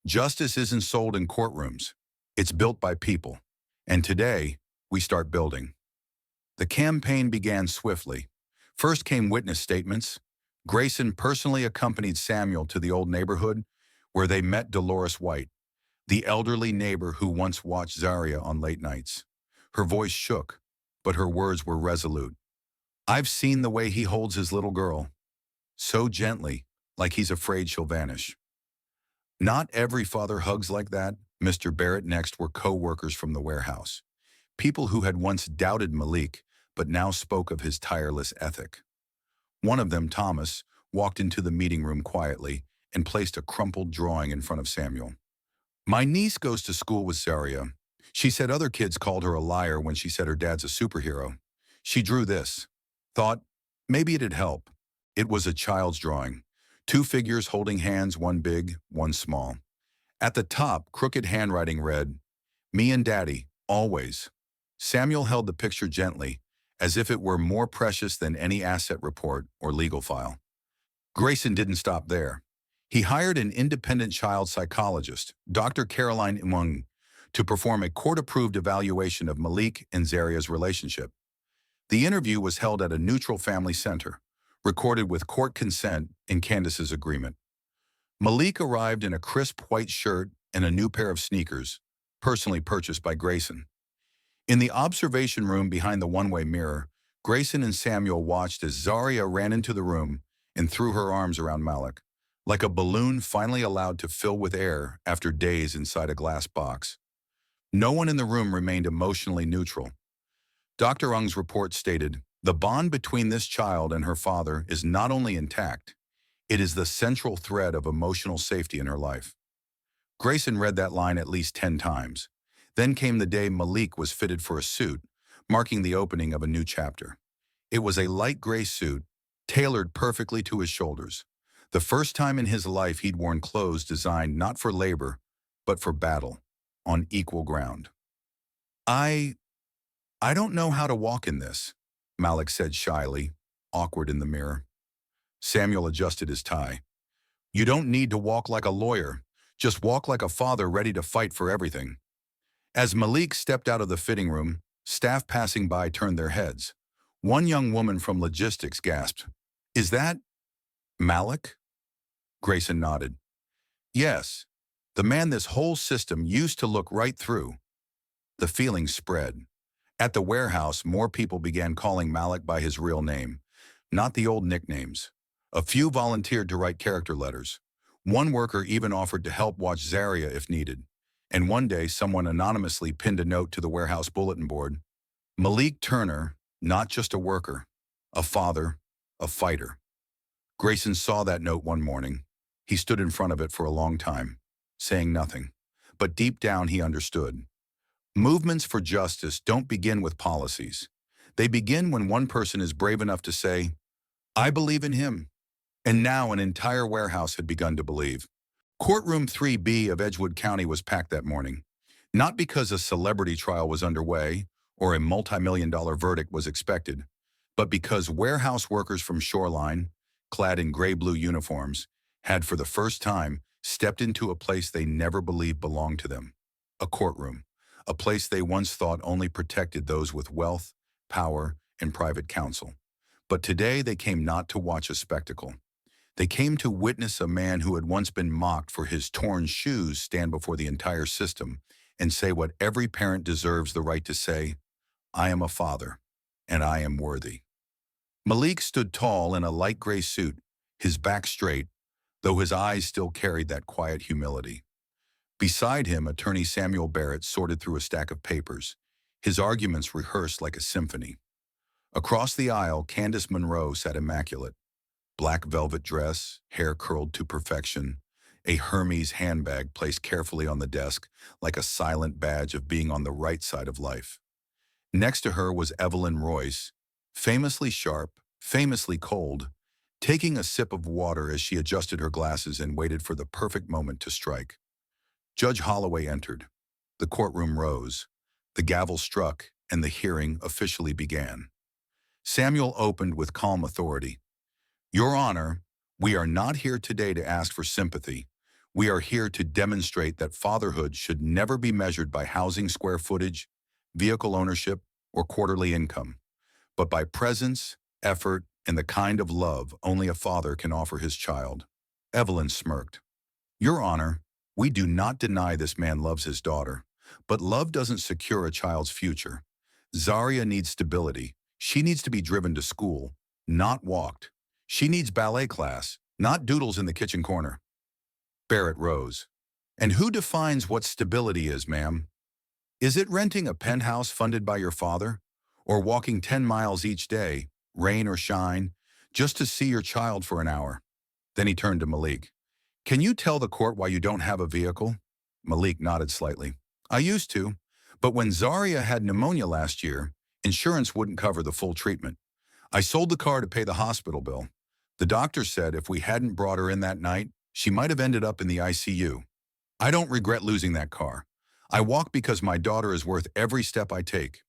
"Justice isn't sold in courtrooms. It's built by people. And today, we start building." The campaign began swiftly. First came witness statements. Grayson personally accompanied Samuel to the old neighborhood where they met Dolores White, the elderly neighbor who once watched Zaria on late nights. Her voice shook, but her words were resolute. "I've seen the way he holds his little girl. So gently, like he's afraid she'll vanish." Not every father hugs like that. Mr. Barrett next were co-workers from the warehouse. People who had once doubted Malik, but now spoke of his tireless ethic. One of them, Thomas, walked into the meeting room quietly and placed a crumpled drawing in front of Samuel. "My niece goes to school with Zaria. She said other kids called her a liar when she said her dad's a superhero. She drew this. Thought, maybe it'd help." It was a child's drawing. Two figures holding hands, one big, one small. At the top, crooked handwriting read, "Me and Daddy, always." Samuel held the picture gently, as if it were more precious than any asset report or legal file. Grayson didn't stop there. He hired an independent child psychologist, Dr. Caroline Imung, to perform a court-approved evaluation of Malik and Zaria's relationship. The interview was held at a neutral family center, recorded with court consent and Candace's agreement. Malik arrived in a crisp white shirt and a new pair of sneakers, personally purchased by Grayson. In the observation room behind the one-way mirror, Grayson and Samuel watched as Zaria ran into the room and threw her arms around Malik, like a balloon finally allowed to fill with air after days inside a glass box. No one in the room remained emotionally neutral. Dr. Ung's report stated, "The bond between this child and her father is not only intact, it is the central thread of emotional safety in her life." Grayson read that line at least 10 times. Then came the day Malik was fitted for a suit, marking the opening of a new chapter. It was a light gray suit, tailored perfectly to his shoulders. The first time in his life he'd worn clothes designed not for labor, but for battle, on equal ground. I don't know how to walk in this," Malik said shyly, awkward in the mirror. Samuel adjusted his tie. "You don't need to walk like a lawyer. Just walk like a father ready to fight for everything." As Malik stepped out of the fitting room, staff passing by turned their heads. One young woman from logistics gasped, "Is that Malik?" Grayson nodded. "Yes, the man this whole system used to look right through." The feeling spread. At the warehouse, more people began calling Malik by his real name, not the old nicknames. A few volunteered to write character letters. One worker even offered to help watch Zaria if needed. And one day, someone anonymously pinned a note to the warehouse bulletin board. "Malik Turner, not just a worker, a father, a fighter." Grayson saw that note one morning. He stood in front of it for a long time, saying nothing. But deep down, he understood. Movements for justice don't begin with policies. They begin when one person is brave enough to say, "I believe in him." And now an entire warehouse had begun to believe. Courtroom 3B of Edgewood County was packed that morning, not because a celebrity trial was underway or a multi-million-dollar verdict was expected, but because warehouse workers from Shoreline, clad in gray-blue uniforms, had for the first time stepped into a place they never believed belonged to them, a courtroom, a place they once thought only protected those with wealth, power, and private counsel. But today they came not to watch a spectacle. They came to witness a man who had once been mocked for his torn shoes stand before the entire system and say what every parent deserves the right to say: I am a father, and I am worthy. Malik stood tall in a light gray suit, his back straight, though his eyes still carried that quiet humility. Beside him, attorney Samuel Barrett sorted through a stack of papers, his arguments rehearsed like a symphony. Across the aisle, Candace Monroe sat immaculate. Black velvet dress, hair curled to perfection, a Hermes handbag placed carefully on the desk like a silent badge of being on the right side of life. Next to her was Evelyn Royce, famously sharp, famously cold, taking a sip of water as she adjusted her glasses and waited for the perfect moment to strike. Judge Holloway entered. The courtroom rose. The gavel struck, and the hearing officially began. Samuel opened with calm authority. Your Honor, we are not here today to ask for sympathy. We are here to demonstrate that fatherhood should never be measured by housing square footage, vehicle ownership, or quarterly income, but by presence, effort, and the kind of love only a father can offer his child. Evelyn smirked. Your Honor, we do not deny this man loves his daughter, but love doesn't secure a child's future. Zaria needs stability. She needs to be driven to school, not walked. She needs ballet class, not doodles in the kitchen corner. Barrett rose. And who defines what stability is, ma'am? Is it renting a penthouse funded by your father? Or walking 10 miles each day, rain or shine, just to see your child for an hour? Then he turned to Malik. Can you tell the court why you don't have a vehicle? Malik nodded slightly. I used to, but when Zaria had pneumonia last year, insurance wouldn't cover the full treatment. I sold the car to pay the hospital bill. The doctor said if we hadn't brought her in that night, she might have ended up in the ICU. I don't regret losing that car. I walk because my daughter is worth every step I take.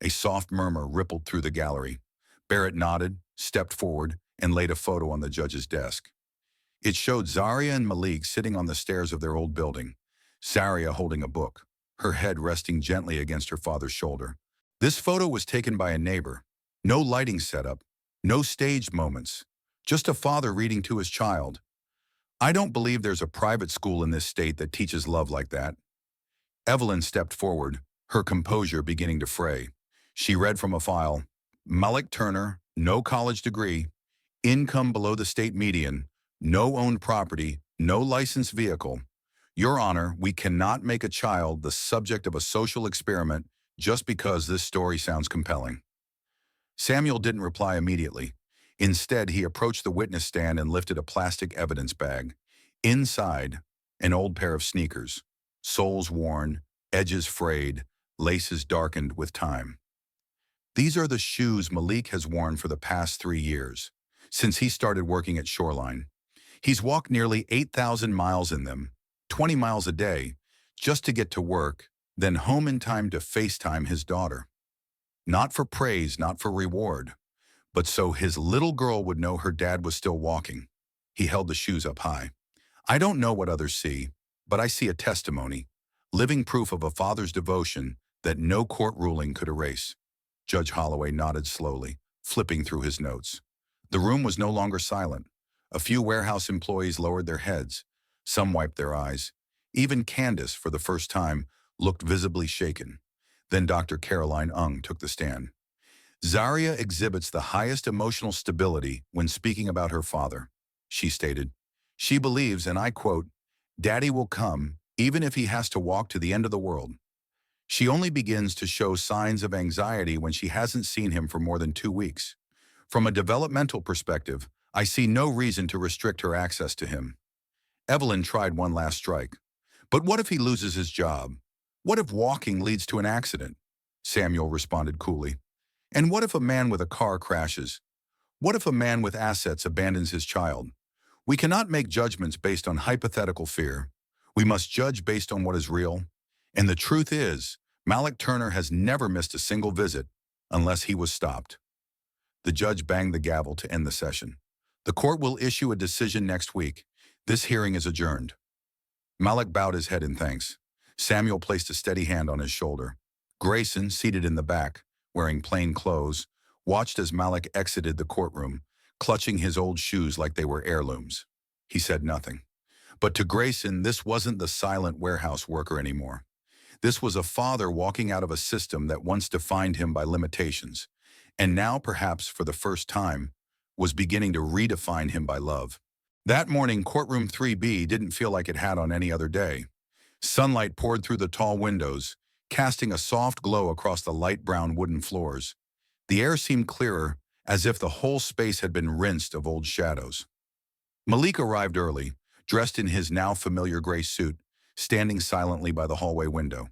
A soft murmur rippled through the gallery. Barrett nodded, stepped forward, and laid a photo on the judge's desk. It showed Zaria and Malik sitting on the stairs of their old building, Zaria holding a book, her head resting gently against her father's shoulder. This photo was taken by a neighbor. No lighting setup, no staged moments, just a father reading to his child. I don't believe there's a private school in this state that teaches love like that. Evelyn stepped forward, her composure beginning to fray. She read from a file. Malik Turner, no college degree, income below the state median, no owned property, no licensed vehicle. Your Honor, we cannot make a child the subject of a social experiment just because this story sounds compelling. Samuel didn't reply immediately. Instead, he approached the witness stand and lifted a plastic evidence bag. Inside, an old pair of sneakers, soles worn, edges frayed, laces darkened with time. These are the shoes Malik has worn for the past 3 years, since he started working at Shoreline. He's walked nearly 8,000 miles in them, 20 miles a day, just to get to work, then home in time to FaceTime his daughter. Not for praise, not for reward, but so his little girl would know her dad was still walking. He held the shoes up high. I don't know what others see, but I see a testimony, living proof of a father's devotion that no court ruling could erase. Judge Holloway nodded slowly, flipping through his notes. The room was no longer silent. A few warehouse employees lowered their heads. Some wiped their eyes. Even Candace, for the first time, looked visibly shaken. Then Dr. Caroline Ung took the stand. Zaria exhibits the highest emotional stability when speaking about her father, she stated. She believes, and I quote, "Daddy will come, even if he has to walk to the end of the world." She only begins to show signs of anxiety when she hasn't seen him for more than 2 weeks. From a developmental perspective, I see no reason to restrict her access to him. Evelyn tried one last strike. But what if he loses his job? What if walking leads to an accident? Samuel responded coolly. And what if a man with a car crashes? What if a man with assets abandons his child? We cannot make judgments based on hypothetical fear. We must judge based on what is real. And the truth is, Malik Turner has never missed a single visit unless he was stopped. The judge banged the gavel to end the session. The court will issue a decision next week. This hearing is adjourned. Malik bowed his head in thanks. Samuel placed a steady hand on his shoulder. Grayson, seated in the back, wearing plain clothes, watched as Malik exited the courtroom, clutching his old shoes like they were heirlooms. He said nothing. But to Grayson, this wasn't the silent warehouse worker anymore. This was a father walking out of a system that once defined him by limitations, and now, perhaps for the first time, was beginning to redefine him by love. That morning, courtroom 3B didn't feel like it had on any other day. Sunlight poured through the tall windows, casting a soft glow across the light brown wooden floors. The air seemed clearer, as if the whole space had been rinsed of old shadows. Malik arrived early, dressed in his now familiar gray suit, standing silently by the hallway window.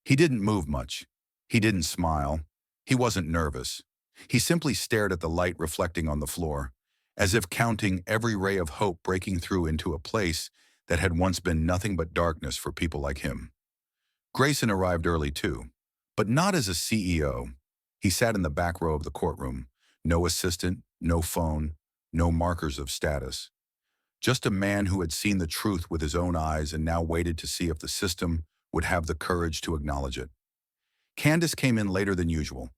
He didn't move much. He didn't smile. He wasn't nervous. He simply stared at the light reflecting on the floor, as if counting every ray of hope breaking through into a place that had once been nothing but darkness for people like him. Grayson arrived early too, but not as a CEO. He sat in the back row of the courtroom. No assistant, no phone, no markers of status. Just a man who had seen the truth with his own eyes and now waited to see if the system would have the courage to acknowledge it. Candace came in later than usual.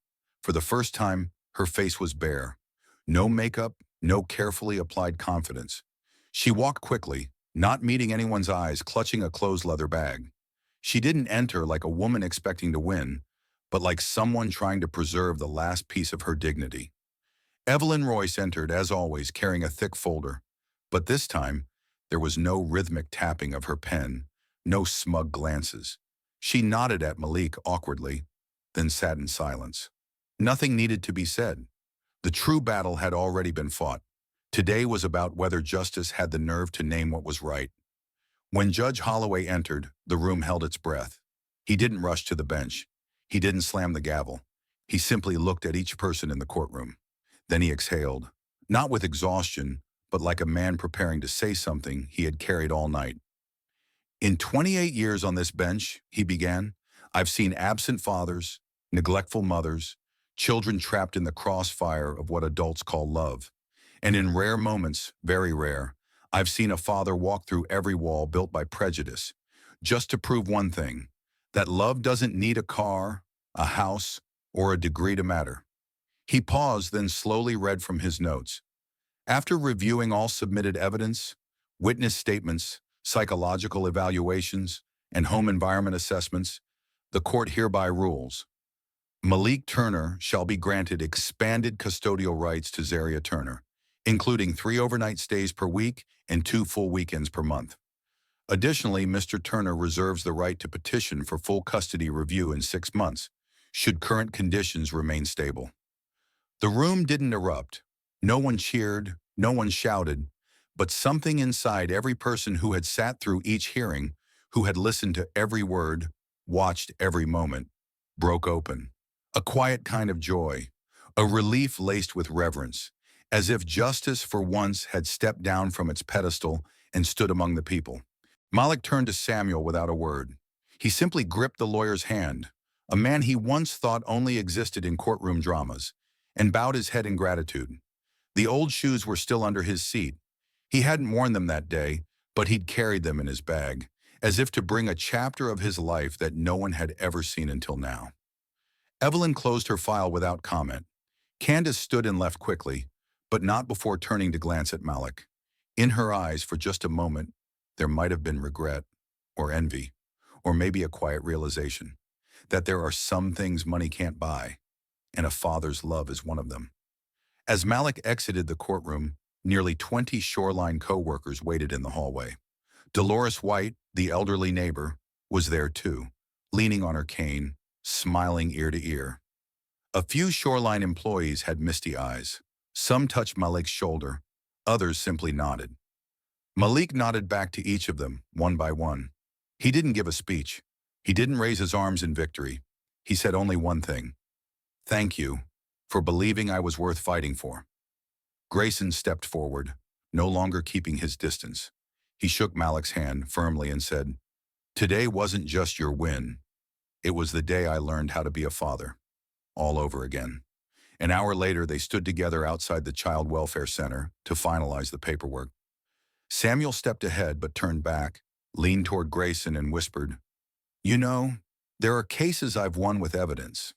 For the first time, her face was bare. No makeup, no carefully applied confidence. She walked quickly, not meeting anyone's eyes, clutching a closed leather bag. She didn't enter like a woman expecting to win, but like someone trying to preserve the last piece of her dignity. Evelyn Royce entered, as always, carrying a thick folder. But this time, there was no rhythmic tapping of her pen, no smug glances. She nodded at Malik awkwardly, then sat in silence. Nothing needed to be said. The true battle had already been fought. Today was about whether justice had the nerve to name what was right. When Judge Holloway entered, the room held its breath. He didn't rush to the bench. He didn't slam the gavel. He simply looked at each person in the courtroom. Then he exhaled, not with exhaustion, but like a man preparing to say something he had carried all night. In 28 years on this bench, he began, I've seen absent fathers, neglectful mothers, children trapped in the crossfire of what adults call love. And in rare moments, very rare, I've seen a father walk through every wall built by prejudice, just to prove one thing, that love doesn't need a car, a house, or a degree to matter. He paused, then slowly read from his notes. After reviewing all submitted evidence, witness statements, psychological evaluations, and home environment assessments, the court hereby rules. Malik Turner shall be granted expanded custodial rights to Zaria Turner, including 3 overnight stays per week and 2 full weekends per month. Additionally, Mr. Turner reserves the right to petition for full custody review in 6 months, should current conditions remain stable. The room didn't erupt. No one cheered, no one shouted, but something inside every person who had sat through each hearing, who had listened to every word, watched every moment, broke open. A quiet kind of joy, a relief laced with reverence, as if justice for once had stepped down from its pedestal and stood among the people. Malik turned to Samuel without a word. He simply gripped the lawyer's hand, a man he once thought only existed in courtroom dramas, and bowed his head in gratitude. The old shoes were still under his seat. He hadn't worn them that day, but he'd carried them in his bag, as if to bring a chapter of his life that no one had ever seen until now. Evelyn closed her file without comment. Candace stood and left quickly, but not before turning to glance at Malik. In her eyes, for just a moment, there might have been regret, or envy, or maybe a quiet realization that there are some things money can't buy, and a father's love is one of them. As Malik exited the courtroom, nearly 20 Shoreline co-workers waited in the hallway. Dolores White, the elderly neighbor, was there too, leaning on her cane, smiling ear to ear. A few Shoreline employees had misty eyes. Some touched Malik's shoulder, others simply nodded. Malik nodded back to each of them, one by one. He didn't give a speech. He didn't raise his arms in victory. He said only one thing. Thank you for believing I was worth fighting for. Grayson stepped forward, no longer keeping his distance. He shook Malik's hand firmly and said, Today wasn't just your win. It was the day I learned how to be a father. All over again. An hour later, they stood together outside the Child Welfare Center to finalize the paperwork. Samuel stepped ahead but turned back, leaned toward Grayson and whispered, You know, there are cases I've won with evidence,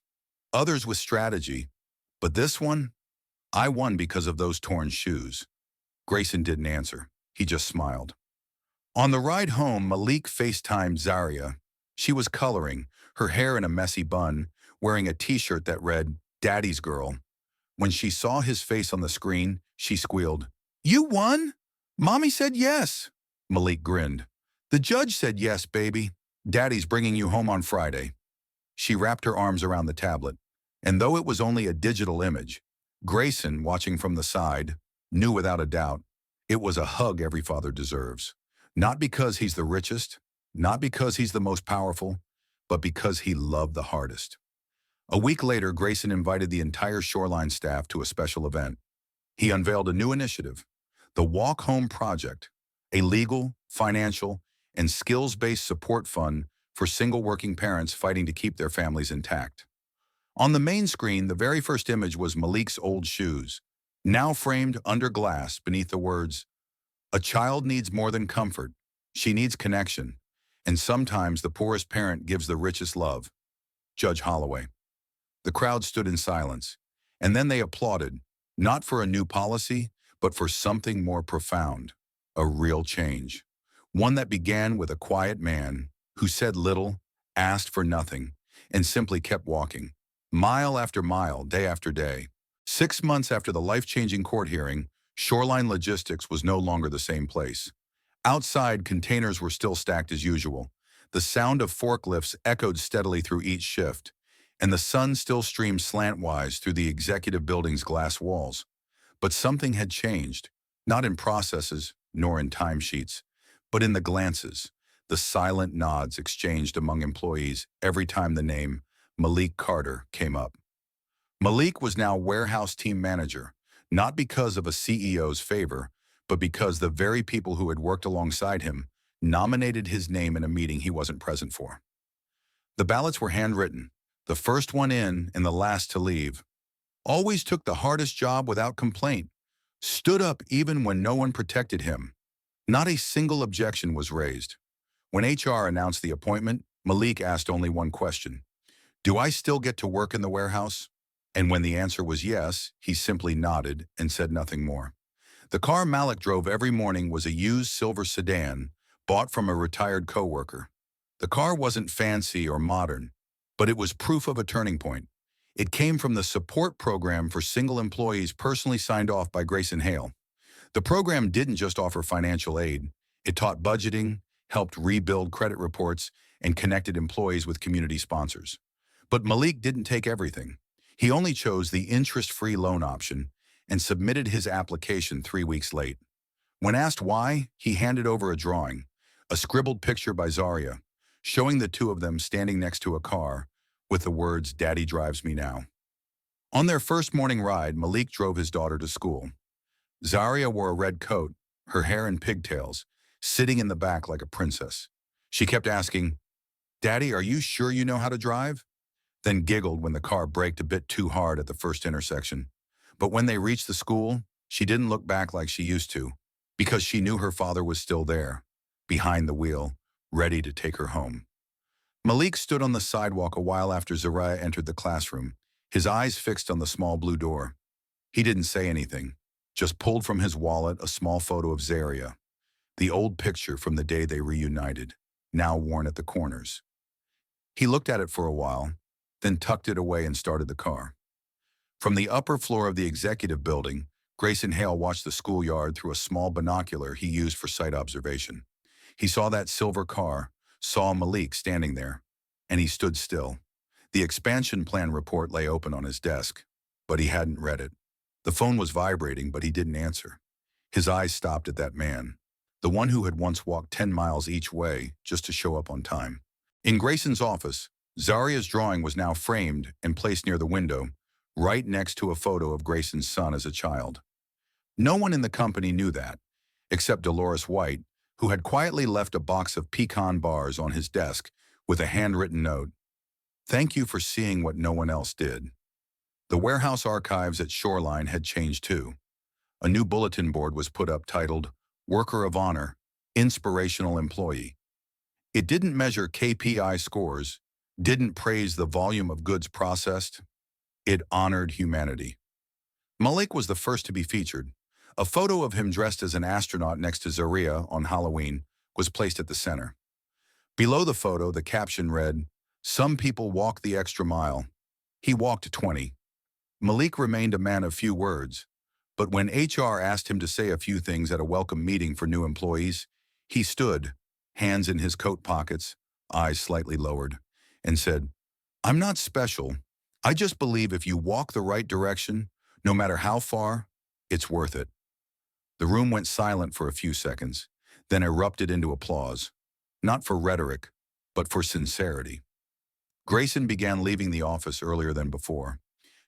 others with strategy, but this one, I won because of those torn shoes. Grayson didn't answer. He just smiled. On the ride home, Malik FaceTimed Zaria. She was coloring, her hair in a messy bun, wearing a t-shirt that read, "Daddy's Girl." When she saw his face on the screen, she squealed, "You won? Mommy said yes." Malik grinned. "The judge said yes, baby. Daddy's bringing you home on Friday." She wrapped her arms around the tablet, and though it was only a digital image, Grayson, watching from the side, knew without a doubt it was a hug every father deserves. Not because he's the richest, not because he's the most powerful, but because he loved the hardest. A week later, Grayson invited the entire Shoreline staff to a special event. He unveiled a new initiative, the Walk Home Project, a legal, financial, and skills-based support fund for single working parents fighting to keep their families intact. On the main screen, the very first image was Malik's old shoes, now framed under glass beneath the words, "A child needs more than comfort. She needs connection. And sometimes the poorest parent gives the richest love." Judge Holloway. The crowd stood in silence, and then they applauded, not for a new policy, but for something more profound, a real change. One that began with a quiet man who said little, asked for nothing, and simply kept walking, mile after mile, day after day. 6 months after the life-changing court hearing, Shoreline Logistics was no longer the same place. Outside, containers were still stacked as usual. The sound of forklifts echoed steadily through each shift, and the sun still streamed slantwise through the executive building's glass walls. But something had changed, not in processes, nor in timesheets, but in the glances, the silent nods exchanged among employees every time the name Malik Carter came up. Malik was now warehouse team manager, not because of a CEO's favor, but because the very people who had worked alongside him nominated his name in a meeting he wasn't present for. The ballots were handwritten, the first one in and the last to leave. Always took the hardest job without complaint. Stood up even when no one protected him. Not a single objection was raised. When HR announced the appointment, Malik asked only one question. "Do I still get to work in the warehouse?" And when the answer was yes, he simply nodded and said nothing more. The car Malik drove every morning was a used silver sedan, bought from a retired coworker. The car wasn't fancy or modern, but it was proof of a turning point. It came from the support program for single employees personally signed off by Grayson Hale. The program didn't just offer financial aid. It taught budgeting, helped rebuild credit reports, and connected employees with community sponsors. But Malik didn't take everything. He only chose the interest-free loan option and submitted his application 3 weeks late. When asked why, he handed over a drawing, a scribbled picture by Zaria, showing the two of them standing next to a car with the words, "Daddy drives me now." On their first morning ride, Malik drove his daughter to school. Zaria wore a red coat, her hair in pigtails, sitting in the back like a princess. She kept asking, "Daddy, are you sure you know how to drive?" Then giggled when the car braked a bit too hard at the first intersection. But when they reached the school, she didn't look back like she used to, because she knew her father was still there, behind the wheel, ready to take her home. Malik stood on the sidewalk a while after Zaria entered the classroom, his eyes fixed on the small blue door. He didn't say anything, just pulled from his wallet a small photo of Zaria, the old picture from the day they reunited, now worn at the corners. He looked at it for a while, then tucked it away and started the car. From the upper floor of the executive building, Grayson Hale watched the schoolyard through a small binocular he used for sight observation. He saw that silver car, saw Malik standing there, and he stood still. The expansion plan report lay open on his desk, but he hadn't read it. The phone was vibrating, but he didn't answer. His eyes stopped at that man, the one who had once walked 10 miles each way just to show up on time. In Grayson's office, Zaria's drawing was now framed and placed near the window, right next to a photo of Grayson's son as a child. No one in the company knew that, except Dolores White, who had quietly left a box of pecan bars on his desk with a handwritten note. "Thank you for seeing what no one else did." The warehouse archives at Shoreline had changed too. A new bulletin board was put up titled, "Worker of Honor, Inspirational Employee." It didn't measure KPI scores, didn't praise the volume of goods processed. It honored humanity. Malik was the first to be featured. A photo of him dressed as an astronaut next to Zaria on Halloween was placed at the center. Below the photo, the caption read, "Some people walk the extra mile. He walked 20. Malik remained a man of few words, but when HR asked him to say a few things at a welcome meeting for new employees, he stood, hands in his coat pockets, eyes slightly lowered, and said, "I'm not special. I just believe if you walk the right direction, no matter how far, it's worth it." The room went silent for a few seconds, then erupted into applause, not for rhetoric, but for sincerity. Grayson began leaving the office earlier than before,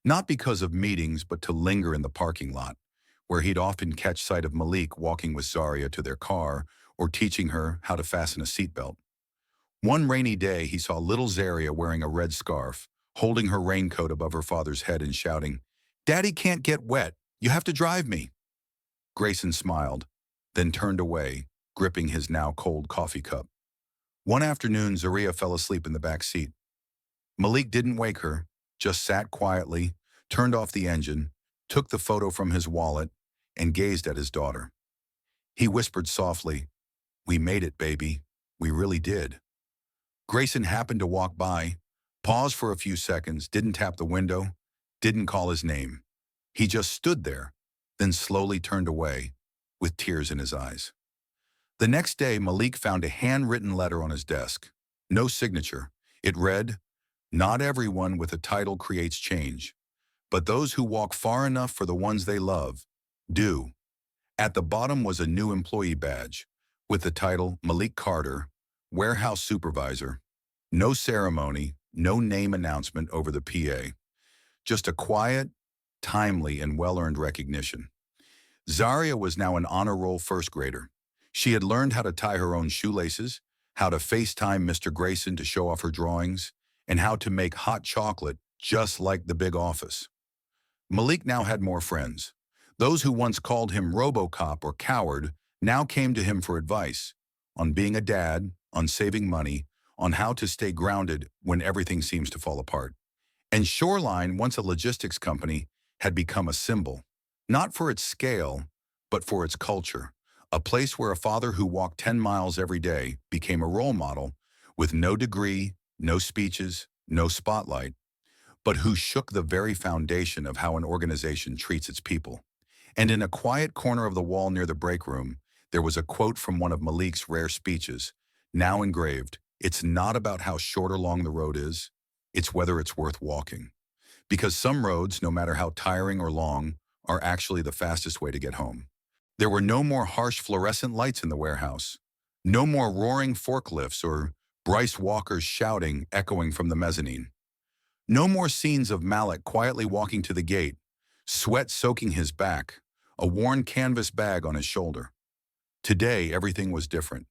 not because of meetings, but to linger in the parking lot, where he'd often catch sight of Malik walking with Zaria to their car or teaching her how to fasten a seatbelt. One rainy day, he saw little Zaria wearing a red scarf, holding her raincoat above her father's head and shouting, "Daddy can't get wet. You have to drive me." Grayson smiled, then turned away, gripping his now cold coffee cup. One afternoon, Zaria fell asleep in the back seat. Malik didn't wake her, just sat quietly, turned off the engine, took the photo from his wallet, and gazed at his daughter. He whispered softly, "We made it, baby. We really did." Grayson happened to walk by, paused for a few seconds, didn't tap the window, didn't call his name. He just stood there, then slowly turned away, with tears in his eyes. The next day, Malik found a handwritten letter on his desk. No signature. It read, "Not everyone with a title creates change, but those who walk far enough for the ones they love, do." At the bottom was a new employee badge, with the title Malik Carter, Warehouse Supervisor. No ceremony, no name announcement over the PA. Just a quiet, timely, and well-earned recognition. Zaria was now an honor roll first grader. She had learned how to tie her own shoelaces, how to FaceTime Mr. Grayson to show off her drawings, and how to make hot chocolate just like the big office. Malik now had more friends. Those who once called him RoboCop or coward now came to him for advice on being a dad, on saving money, on how to stay grounded when everything seems to fall apart. And Shoreline, once a logistics company, had become a symbol, not for its scale, but for its culture. A place where a father who walked 10 miles every day became a role model with no degree, no speeches, no spotlight, but who shook the very foundation of how an organization treats its people. And in a quiet corner of the wall near the break room, there was a quote from one of Malik's rare speeches, now engraved, "It's not about how short or long the road is, it's whether it's worth walking." Because some roads, no matter how tiring or long, are actually the fastest way to get home. There were no more harsh fluorescent lights in the warehouse, no more roaring forklifts or Bryce Walker's shouting echoing from the mezzanine. No more scenes of Malik quietly walking to the gate, sweat soaking his back, a worn canvas bag on his shoulder. Today, everything was different.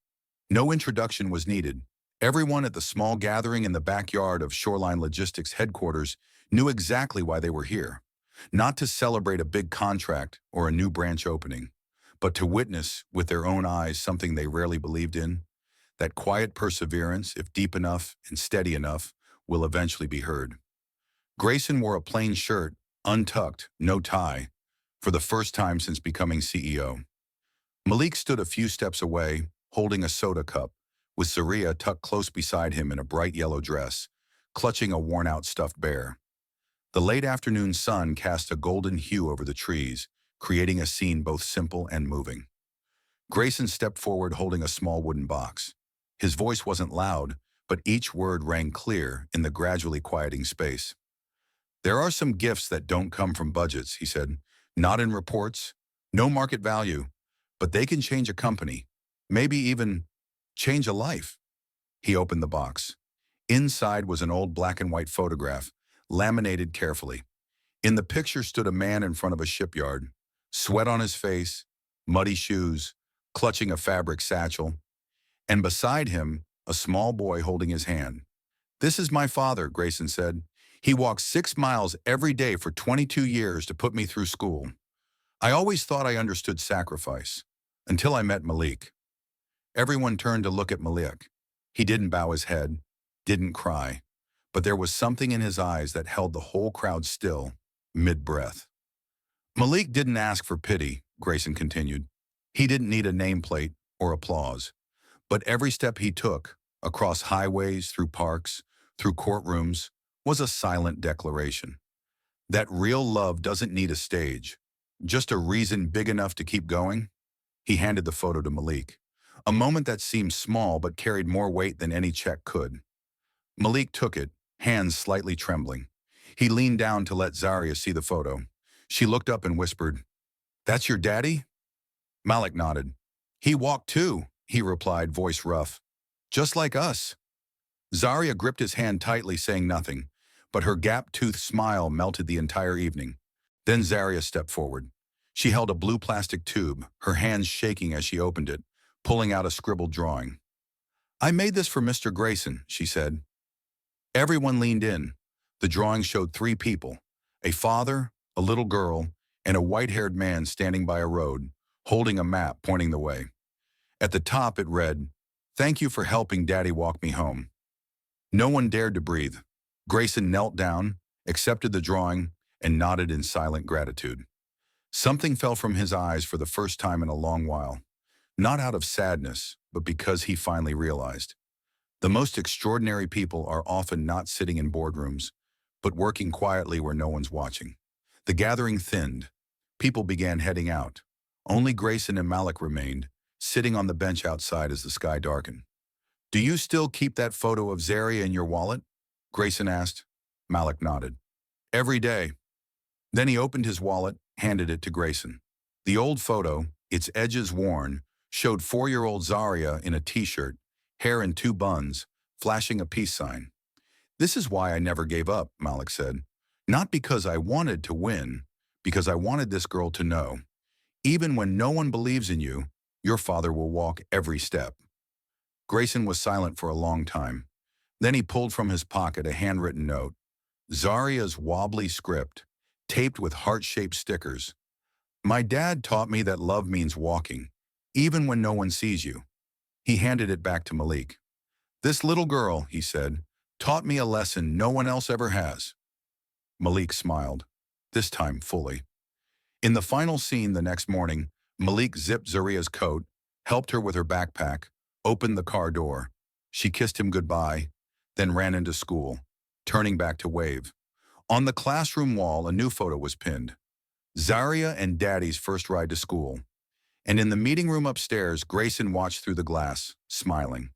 No introduction was needed. Everyone at the small gathering in the backyard of Shoreline Logistics headquarters knew exactly why they were here. Not to celebrate a big contract or a new branch opening, but to witness with their own eyes something they rarely believed in. That quiet perseverance, if deep enough and steady enough, will eventually be heard. Grayson wore a plain shirt, untucked, no tie, for the first time since becoming CEO. Malik stood a few steps away, holding a soda cup, with Zaria tucked close beside him in a bright yellow dress, clutching a worn-out stuffed bear. The late afternoon sun cast a golden hue over the trees, creating a scene both simple and moving. Grayson stepped forward holding a small wooden box. His voice wasn't loud, but each word rang clear in the gradually quieting space. "There are some gifts that don't come from budgets," he said. "Not in reports, no market value, but they can change a company, maybe even change a life." He opened the box. Inside was an old black and white photograph, laminated carefully. In the picture stood a man in front of a shipyard, sweat on his face, muddy shoes, clutching a fabric satchel, and beside him, a small boy holding his hand. "This is my father," Grayson said. "He walked 6 miles every day for 22 years to put me through school. I always thought I understood sacrifice, until I met Malik." Everyone turned to look at Malik. He didn't bow his head, didn't cry, but there was something in his eyes that held the whole crowd still, mid-breath. Malik didn't ask for pity, Grayson continued. He didn't need a nameplate or applause. But every step he took, across highways, through parks, through courtrooms, was a silent declaration. That real love doesn't need a stage, just a reason big enough to keep going. He handed the photo to Malik, a moment that seemed small but carried more weight than any check could. Malik took it, hands slightly trembling. He leaned down to let Zaria see the photo. She looked up and whispered, "That's your daddy?" Malik nodded. "He walked too," he replied, voice rough. "Just like us." Zaria gripped his hand tightly, saying nothing, but her gap-toothed smile melted the entire evening. Then Zaria stepped forward. She held a blue plastic tube, her hands shaking as she opened it, pulling out a scribbled drawing. "I made this for Mr. Grayson," she said. Everyone leaned in. The drawing showed three people, a father, a little girl, and a white-haired man standing by a road, holding a map pointing the way. At the top it read, "Thank you for helping Daddy walk me home." No one dared to breathe. Grayson knelt down, accepted the drawing, and nodded in silent gratitude. Something fell from his eyes for the first time in a long while, not out of sadness, but because he finally realized. The most extraordinary people are often not sitting in boardrooms, but working quietly where no one's watching. The gathering thinned. People began heading out. Only Grayson and Malik remained, sitting on the bench outside as the sky darkened. "Do you still keep that photo of Zaria in your wallet?" Grayson asked. Malik nodded. "Every day." Then he opened his wallet, handed it to Grayson. The old photo, its edges worn, showed 4-year-old Zaria in a t-shirt, hair in two buns, flashing a peace sign. "This is why I never gave up," Malik said. "Not because I wanted to win, because I wanted this girl to know. Even when no one believes in you, your father will walk every step." Grayson was silent for a long time. Then he pulled from his pocket a handwritten note. Zaria's wobbly script, taped with heart-shaped stickers. "My dad taught me that love means walking, even when no one sees you." He handed it back to Malik. "This little girl," he said, "taught me a lesson no one else ever has." Malik smiled, this time fully. In the final scene the next morning, Malik zipped Zaria's coat, helped her with her backpack, opened the car door. She kissed him goodbye, then ran into school, turning back to wave. On the classroom wall, a new photo was pinned. Zaria and Daddy's first ride to school. And in the meeting room upstairs, Grayson watched through the glass, smiling.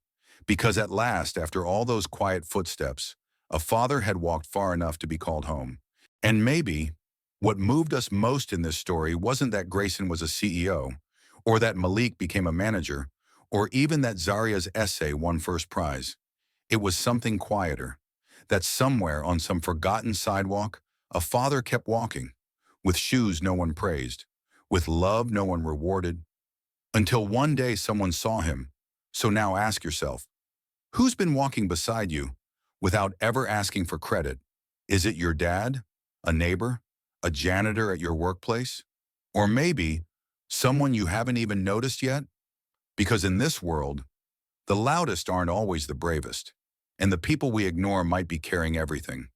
Because at last, after all those quiet footsteps, a father had walked far enough to be called home. And maybe what moved us most in this story wasn't that Grayson was a CEO, or that Malik became a manager, or even that Zaria's essay won first prize. It was something quieter, that somewhere on some forgotten sidewalk, a father kept walking, with shoes no one praised, with love no one rewarded, until one day someone saw him. So now ask yourself, who's been walking beside you without ever asking for credit? Is it your dad, a neighbor, a janitor at your workplace? Or maybe someone you haven't even noticed yet? Because in this world, the loudest aren't always the bravest, and the people we ignore might be carrying everything.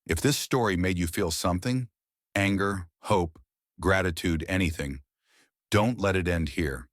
If this story made you feel something, anger, hope, gratitude, anything, don't let it end here.